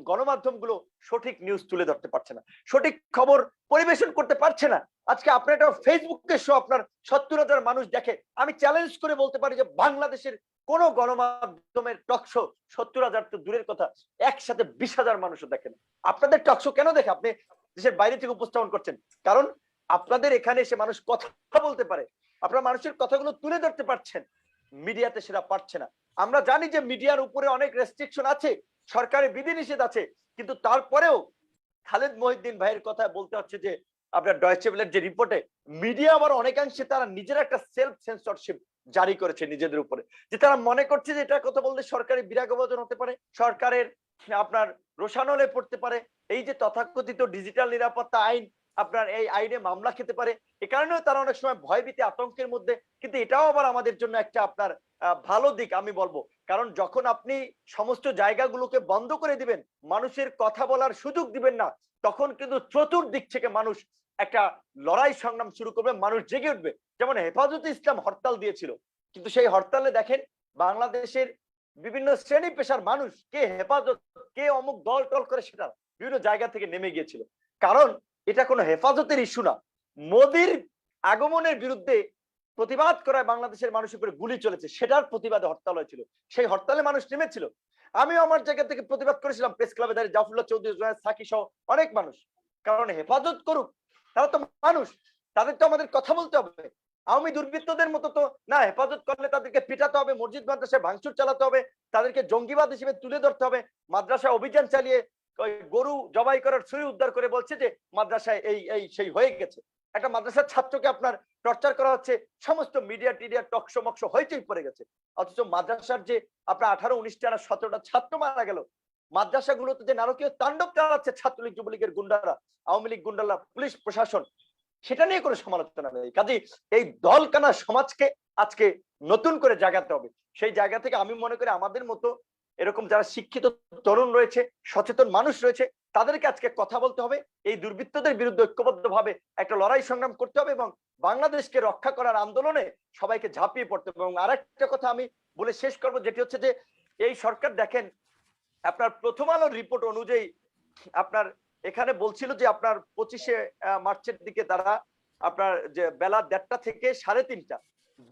গণমাধ্যমগুলো সঠিক নিউজ তুলে ধরতে পারছে না, সঠিক খবর পরিবেশন করতে পারছে না। আজকে আপনার একটা ফেসবুকের শো আপনার 70,000 মানুষ দেখে, আমি চ্যালেঞ্জ করে বলতে পারি যে বাংলাদেশের কোন গণমাধ্যমের টকশো 70,000 তো দূরের কথা, একসাথে 20,000 মানুষও দেখে না। আপনাদের টকশো কেন দেখে? আপনি দেশের বাইরে থেকে উপস্থাপন করছেন, কারণ আপনাদের এখানে এসে মানুষ কথা বলতে পারে, আপনারা মানুষের কথাগুলো তুলে ধরতে পারছেন, মিডিয়াতে সেটা পারছে না। আমরা জানি যে মিডিয়ার উপরে অনেক রেস্ট্রিকশন আছে, সরকারের বিধিনিষেধ আছে, কিন্তু তারপরেও খালেদ মহিউদ্দিন ভাইয়ের কথা বলতে হচ্ছে যে আপনার ডয়েচে ভেলের যে রিপোর্টে মিডিয়া আবার অনেকাংশে তারা নিজেরা একটা সেলফ সেন্সরশিপ জারি করেছে নিজেদের উপরে, যে তারা মনে করছে যে এটা কথা বললে সরকারি বিরাগভাজন হতে পারে, সরকারের আপনার রোষানলে পড়তে পারে, এই যে তথাকথিত ডিজিটাল নিরাপত্তা আইন, আপনার এই আইনে মামলা খেতে পারে। এ কারণেও তারা অনেক সময় ভয়ভীতি আতঙ্কের মধ্যে। কিন্তু এটাও আবার আমাদের জন্য একটা আপনার ভালো দিক আমি বলবো, কারণ যখন আপনি সমস্ত জায়গাগুলোকে বন্ধ করে দিবেন, মানুষের কথা বলার সুযোগ দিবেন না, তখন কিন্তু চতুর্দিক থেকে মানুষ একটা লড়াই সংগ্রাম শুরু করবে, মানুষ জেগে উঠবে। যেমন হেফাজতে ইসলাম হরতাল দিয়েছিল, কিন্তু সেই হরতালে দেখেন বাংলাদেশের বিভিন্ন শ্রেণী পেশার মানুষ, কে হেফাজত, কে অমুক দল টল করে, সেটা বিভিন্ন জায়গা থেকে নেমে গিয়েছিল। কারণ এটা কোনো হেফাজতের ইস্যু না, মোদির আগমনের বিরুদ্ধে প্রতিবাদ করায় বাংলাদেশের মানুষের উপরে গুলি চলেছে, সেটার প্রতিবাদে হরতাল হয়েছিল, সেই হরতালে মানুষ নেমেছিল। আমিও আমার জায়গা থেকে প্রতিবাদ করেছিলাম, প্রেস ক্লাবে দাঁড়িয়ে জাফরুল্লাহ চৌধুরী, জোয়েদ সাকি সহ অনেক মানুষ। কারণ হেফাজত করুক, তারা তো মানুষ, তাদের তো আমাদের কথা বলতে হবে। আওয়ামী দুর্বৃত্তদের মতো তো না, হেফাজত করলে তাদেরকে পিটাতে হবে, মসজিদ মাদ্রাসায় ভাঙচুর চালাতে হবে, তাদেরকে জঙ্গিবাদ হিসেবে তুলে ধরতে হবে, মাদ্রাসায় অভিযান চালিয়ে গরু জবাই করার ছুরি উদ্ধার করে বলছে যে মাদ্রাসায় এই এই সেই হয়ে গেছে। একটা মাদ্রাসার ছাত্রকে আপনার টর্চার করা হচ্ছে, সমস্ত মিডিয়া টিডিয়া টকশো মকশো হইচই পড়ে গেছে। অথচ মাদ্রাসার যে আপনার 18, 19টা না 17টা ছাত্র মারা গেল, মাদ্রাসাগুলোতে যে নারকীয় তাণ্ডব চালাচ্ছে ছাত্রলীগ যুবলীগের গুন্ডারা, আওয়ামী লীগ গুন্ডারা, পুলিশ প্রশাসন, সেটা নিয়ে কোনো সমালোচনা নেই। কাজে এই দলকানা সমাজকে আজকে নতুন করে জাগাতে হবে। সেই জায়গা থেকে আমি মনে করি আমাদের মতো এরকম যারা শিক্ষিত তরুণ রয়েছে, সচেতন মানুষ রয়েছে, তাদেরকে আজকে কথা বলতে হবে, এই দুর্বৃত্তদের বিরুদ্ধে ঐক্যবদ্ধ ভাবে একটা লড়াই সংগ্রাম করতে হবে, এবং বাংলাদেশকে রক্ষা করার আন্দোলনে সবাইকে ঝাঁপিয়ে পড়তে হবে। এবং আরেকটা কথা আমি বলে শেষ করবো, যেটি হচ্ছে যে এই সরকার দেখেন, আপনার প্রথম আলোর রিপোর্ট অনুযায়ী আপনার এখানে বলছিল যে আপনার 25শে মার্চের দিকে তারা আপনার যে বেলা 1:30টা থেকে 3:30টা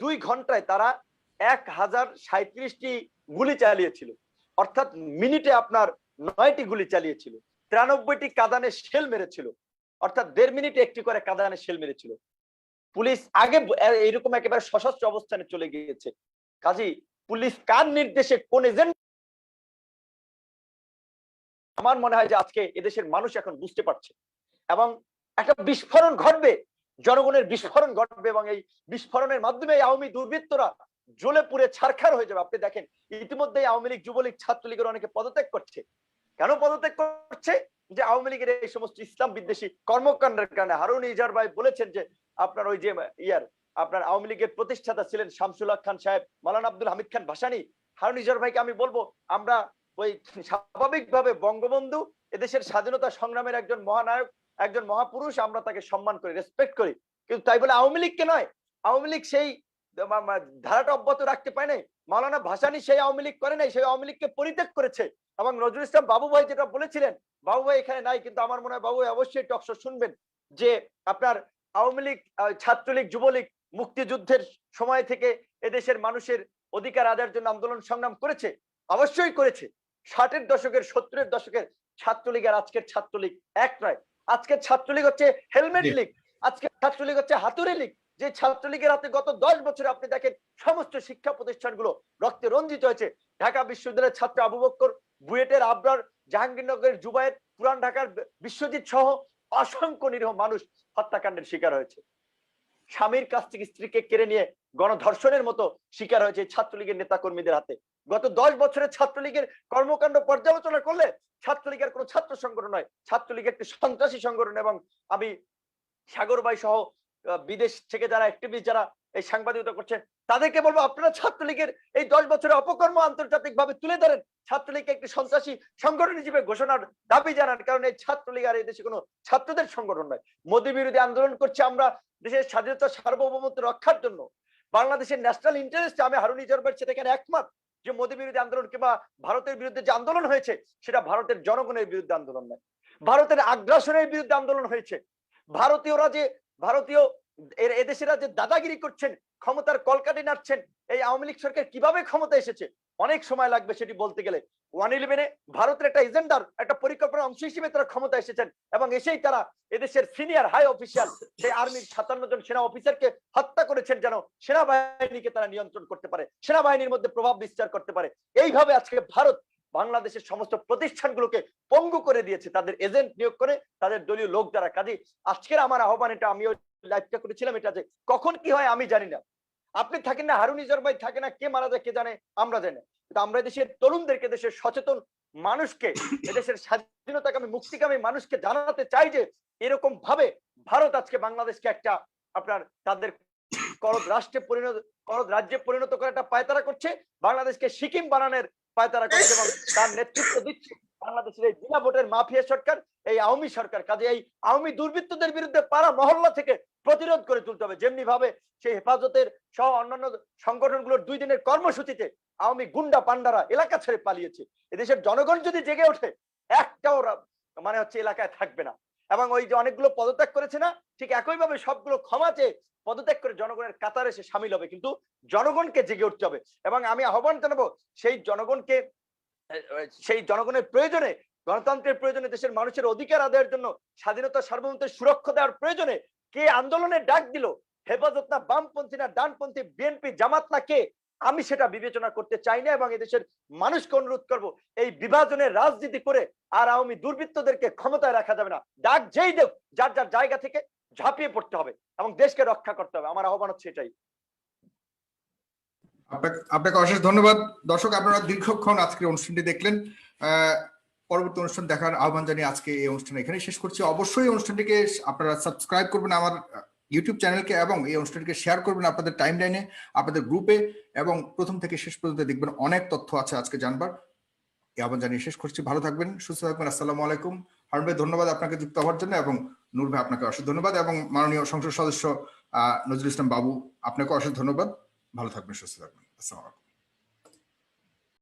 2 ঘন্টায় তারা 1037টি গুলি চালিয়েছিল, অর্থাৎ মিনিটে আপনার 9টি গুলি চালিয়েছিল, 93টি কাঁদানে শেল মেরেছিল, অর্থাৎ 1.5 মিনিটে একটি করে কাঁদানে শেল মেরেছিল। পুলিশ আগে এরকম একেবারে সশস্ত্র অবস্থানে চলে গিয়েছে। কাজেই পুলিশ কার নির্দেশে কোন এজেন্ট, আমার মনে হয় যে আজকে এদেশের মানুষ এখন বুঝতে পারছে, এবং একটা বিস্ফোরণ ঘটবে, জনগণের বিস্ফোরণ ঘটবে, এবং এই বিস্ফোরণের মাধ্যমে আওয়ামী দুর্বৃত্তরা জ্বলে পুড়ে ছারখার হয়ে যাবে। আপনি দেখেন ইতিমধ্যে আওয়ামী লীগ, যুবলীগ, ছাত্রলীগের অনেকে পদত্যাগ করছে। কেন পদত্যাগ করছে? যে আওয়ামী লীগের এই সমস্ত ইসলাম বিদ্বেষী কর্মকাণ্ডের কারণে। হারুন ইজার ভাই বলেছেন যে আপনার ওই যে আপনার আওয়ামী লীগের প্রতিষ্ঠাতা ছিলেন শামসুল হক খান সাহেব, মাওলানা আব্দুল হামিদ খান ভাসানী। হারুন ইজার ভাইকে আমি বলবো, আমরা ওই স্বাভাবিকভাবে বঙ্গবন্ধু এদেশের স্বাধীনতা সংগ্রামের একজন মহানায়ক, একজন মহাপুরুষ, আমরা তাকে সম্মান করি, রেসপেক্ট করি, কিন্তু তাই বলে আওয়ামী লীগকে নয়। আওয়ামী লীগ সেই ধারাটা অব্যাহত রাখতে পারে নাই। মাওলানা ভাসানী সেই আওয়ামী লীগ করে নাই, সেই আওয়ামী লীগকে পরিত্যাগ করেছে। এবং নজরুল ইসলাম বাবু ভাই যেটা বলেছিলেন, বাবু ভাই এখানে নাই কিন্তু আমার মনে হয় বাবু ভাই অবশ্যই টকশো শুনবেন, যে আপনার আওয়ামী লীগ, ছাত্রলীগ, যুবলীগ মুক্তিযুদ্ধের সময় থেকে এদেশের মানুষের অধিকার আদায়ের জন্য আন্দোলন সংগ্রাম করেছে, অবশ্যই করেছে। 60-এর দশকের 70-এর দশকের ছাত্রলীগ আর আজকের ছাত্রলীগ এক নয়। আজকের ছাত্রলীগ হচ্ছে হেলমেট লীগ, আজকের ছাত্রলীগ হচ্ছে হাতুড়ি লীগ। যে ছাত্রলীগের হাতে গত 10 বছরে আপনি দেখেন সমস্ত শিক্ষা প্রতিষ্ঠানগুলো রক্তে রঞ্জিত হয়েছে। ঢাকা বিশ্ববিদ্যালয়ের ছাত্র আবু বক্কর, বুয়েটের আবরার, জাহাঙ্গীরনগরের জুবায়ের, পুরান ঢাকার বিশ্বজিৎ সহ অসংখ্য নিরীহ মানুষ হত্যাকাণ্ডের শিকার হয়েছে। স্বামীর কাছ থেকে স্ত্রীকে কেড়ে নিয়ে গণধর্ষণের মতো শিকার হয়েছে ছাত্রলীগের নেতা কর্মীদের হাতে। গত 10 বছরে ছাত্রলীগের কর্মকাণ্ড পর্যালোচনা করলে ছাত্রলীগের কোনো ছাত্র সংগঠন নয়, ছাত্রলীগ একটি সন্ত্রাসী সংগঠন। এবং আমি সাগর ভাই সহ বিদেশ থেকে যারা অ্যাক্টিভিস্ট, যারা এই সাংবাদিকতা করছেন, তাদেরকে বলবো আপনারা ছাত্রলীগের এই 10 বছরের অপকর্ম আন্তর্জাতিক ভাবে তুলে ধরেন, ছাত্রলীগকে একটি সন্ত্রাসী সংগঠন হিসেবে ঘোষণার দাবি জানান। কারণ এই ছাত্রলীগ আর এই দেশে কোনো ছাত্রদের সংগঠন নয়। মোদী বিরোধী আন্দোলন করছে আমরা দেশের স্বাধীনতা সার্বভৌমত্ব রক্ষার জন্য, বাংলাদেশের ন্যাশনাল ইন্টারেস্ট। আমি হারুন ইজারবের সাথে এখানে একমত যে মোদী বিরোধী আন্দোলন কিংবা ভারতের বিরুদ্ধে যে আন্দোলন হয়েছে সেটা ভারতের জনগণের বিরুদ্ধে আন্দোলন নয়, ভারতের আগ্রাসনের বিরুদ্ধে আন্দোলন হয়েছে। ভারতীয়রা যে ভারতীয় এদেশেরা যে দাদাগিরি করছেন, ক্ষমতার কলকাঠি নাড়ছেন, এই আওয়ামী লীগ সরকার কিভাবে ক্ষমতা এসেছে অনেক সময় লাগবে সেটি বলতে গেলে। 111-এ ভারতের একটা এজেন্ডার, একটা পরিকল্পনার অংশ হিসেবে তারা ক্ষমতা এসেছেন এবং এসেই তারা এদেশের সিনিয়র হাই অফিসিয়াল, সেই আর্মির 57 জন সেনা অফিসারকে হত্যা করেছেন যেন সেনাবাহিনীকে তারা নিয়ন্ত্রণ করতে পারে, সেনাবাহিনীর মধ্যে প্রভাব বিস্তার করতে পারে। এইভাবে আজকে ভারত বাংলাদেশের সমস্ত প্রতিষ্ঠানগুলোকে পঙ্গু করে দিয়েছে তাদের এজেন্ট নিয়োগ করে, তাদের দলীয় লোক দ্বারা। কাজে আজকের আমার আহ্বান, এটা আমিও লাইভটা করেছিলাম, এটা যে কখন কি হয় আমি জানি না, আপনি থাকেন না, হারুন ইজার ভাই থাকে না, কে মারা যায় কে জানে, আমরা জানি না। কিন্তু আমরা দেশের তরুণদেরকে, দেশের সচেতন মানুষকে, এদেশের স্বাধীনতাকামী মুক্তিকামী মানুষকে জানাতে চাই যে এরকম ভাবে ভারত আজকে বাংলাদেশকে একটা আপনার তাদের করদ রাজ্যে পরিণত করে একটা পায়তারা করছে, বাংলাদেশকে সিকিম বানানোর পায়তারা করছে এবং তার নেতৃত্ব দিচ্ছে বাংলাদেশের এই বিনা ভোটের মাফিয়া সরকার, এই আওয়ামী সরকার। কাজে এই আওয়ামী দুর্বৃত্তদের বিরুদ্ধে পাড়া মহল্লা থেকে প্রতিরোধ করে তুলতে হবে। যেমনি ভাবে সেই হেফাজতের সহ অন্যান্য সংগঠনগুলোর 2 দিনের কর্মসূচিতে আওয়ামী গুন্ডা পান্ডারা এলাকা ছেড়ে পালিয়েছে, এদেশের জনগণ যদি জেগে ওঠে একটাও মানে হচ্ছে এলাকায় থাকবে না। এবং ওই যে অনেকগুলো পদত্যাগ করেছে না, ঠিক একইভাবে সবগুলো ক্ষমা চেয়ে পদত্যাগ করে জনগণের কাতারে এসে সামিল হবে, কিন্তু জনগণকে জেগে উঠতে হবে। এবং আমি আহ্বান জানাবো সেই জনগণকে, সেই জনগণের প্রয়োজনে, গণতন্ত্রের প্রয়োজনে, দেশের মানুষের অধিকার আদায়ের জন্য, স্বাধীনতা সার্বভৌমত্বের সুরক্ষা দেওয়ার প্রয়োজনে কে আন্দোলনের ডাক দিল, হেফাজত না বামপন্থী না ডানপন্থী, বিএনপি জামাত না কে, আমি সেটা বিবেচনা করতে চাই না। এবং এদেশের মানুষকে অনুরোধ করব, এই বিভাজনের রাজনীতি করে আর আওয়ামী দুর্বৃত্তদেরকে ক্ষমতায় রাখা যাবে না। ডাক যেই দেব, যার যার জায়গা থেকে ঝাঁপিয়ে পড়তে হবে এবং দেশকে রক্ষা করতে হবে। আমার আহ্বান হচ্ছে এটাই। আপনাকে অশেষ ধন্যবাদ। দর্শক, আপনারা দীর্ঘক্ষণ আজকের অনুষ্ঠানটি দেখলেন। পরবর্তী অনুষ্ঠান দেখার আহ্বান জানিয়ে আজকে এই অনুষ্ঠান এখানে শেষ করছি। অবশ্যই অনুষ্ঠানটিকে আপনারা সাবস্ক্রাইব করবেন আমার ইউটিউব চ্যানেলকে এবং এই অনুষ্ঠানটিকে শেয়ার করবেন আপনাদের টাইমলাইনে, আপনাদের গ্রুপে, এবং প্রথম থেকে শেষ পর্যন্ত দেখবেন অনেক তথ্য আছে আজকে জানবার। এই আহ্বান জানিয়ে শেষ করছি। ভালো থাকবেন, সুস্থ থাকবেন। আসসালামু আলাইকুম। হারুন ভাই ধন্যবাদ আপনাকে যুক্ত হওয়ার জন্য, এবং নূর ভাই আপনাকে অশেষ ধন্যবাদ, এবং মাননীয় সংসদ সদস্য নজরুল ইসলাম বাবু আপনাকে অশেষ ধন্যবাদ। ভালো থাকবেন, সুস্থ থাকবেন। আসসালামু আলাইকুম।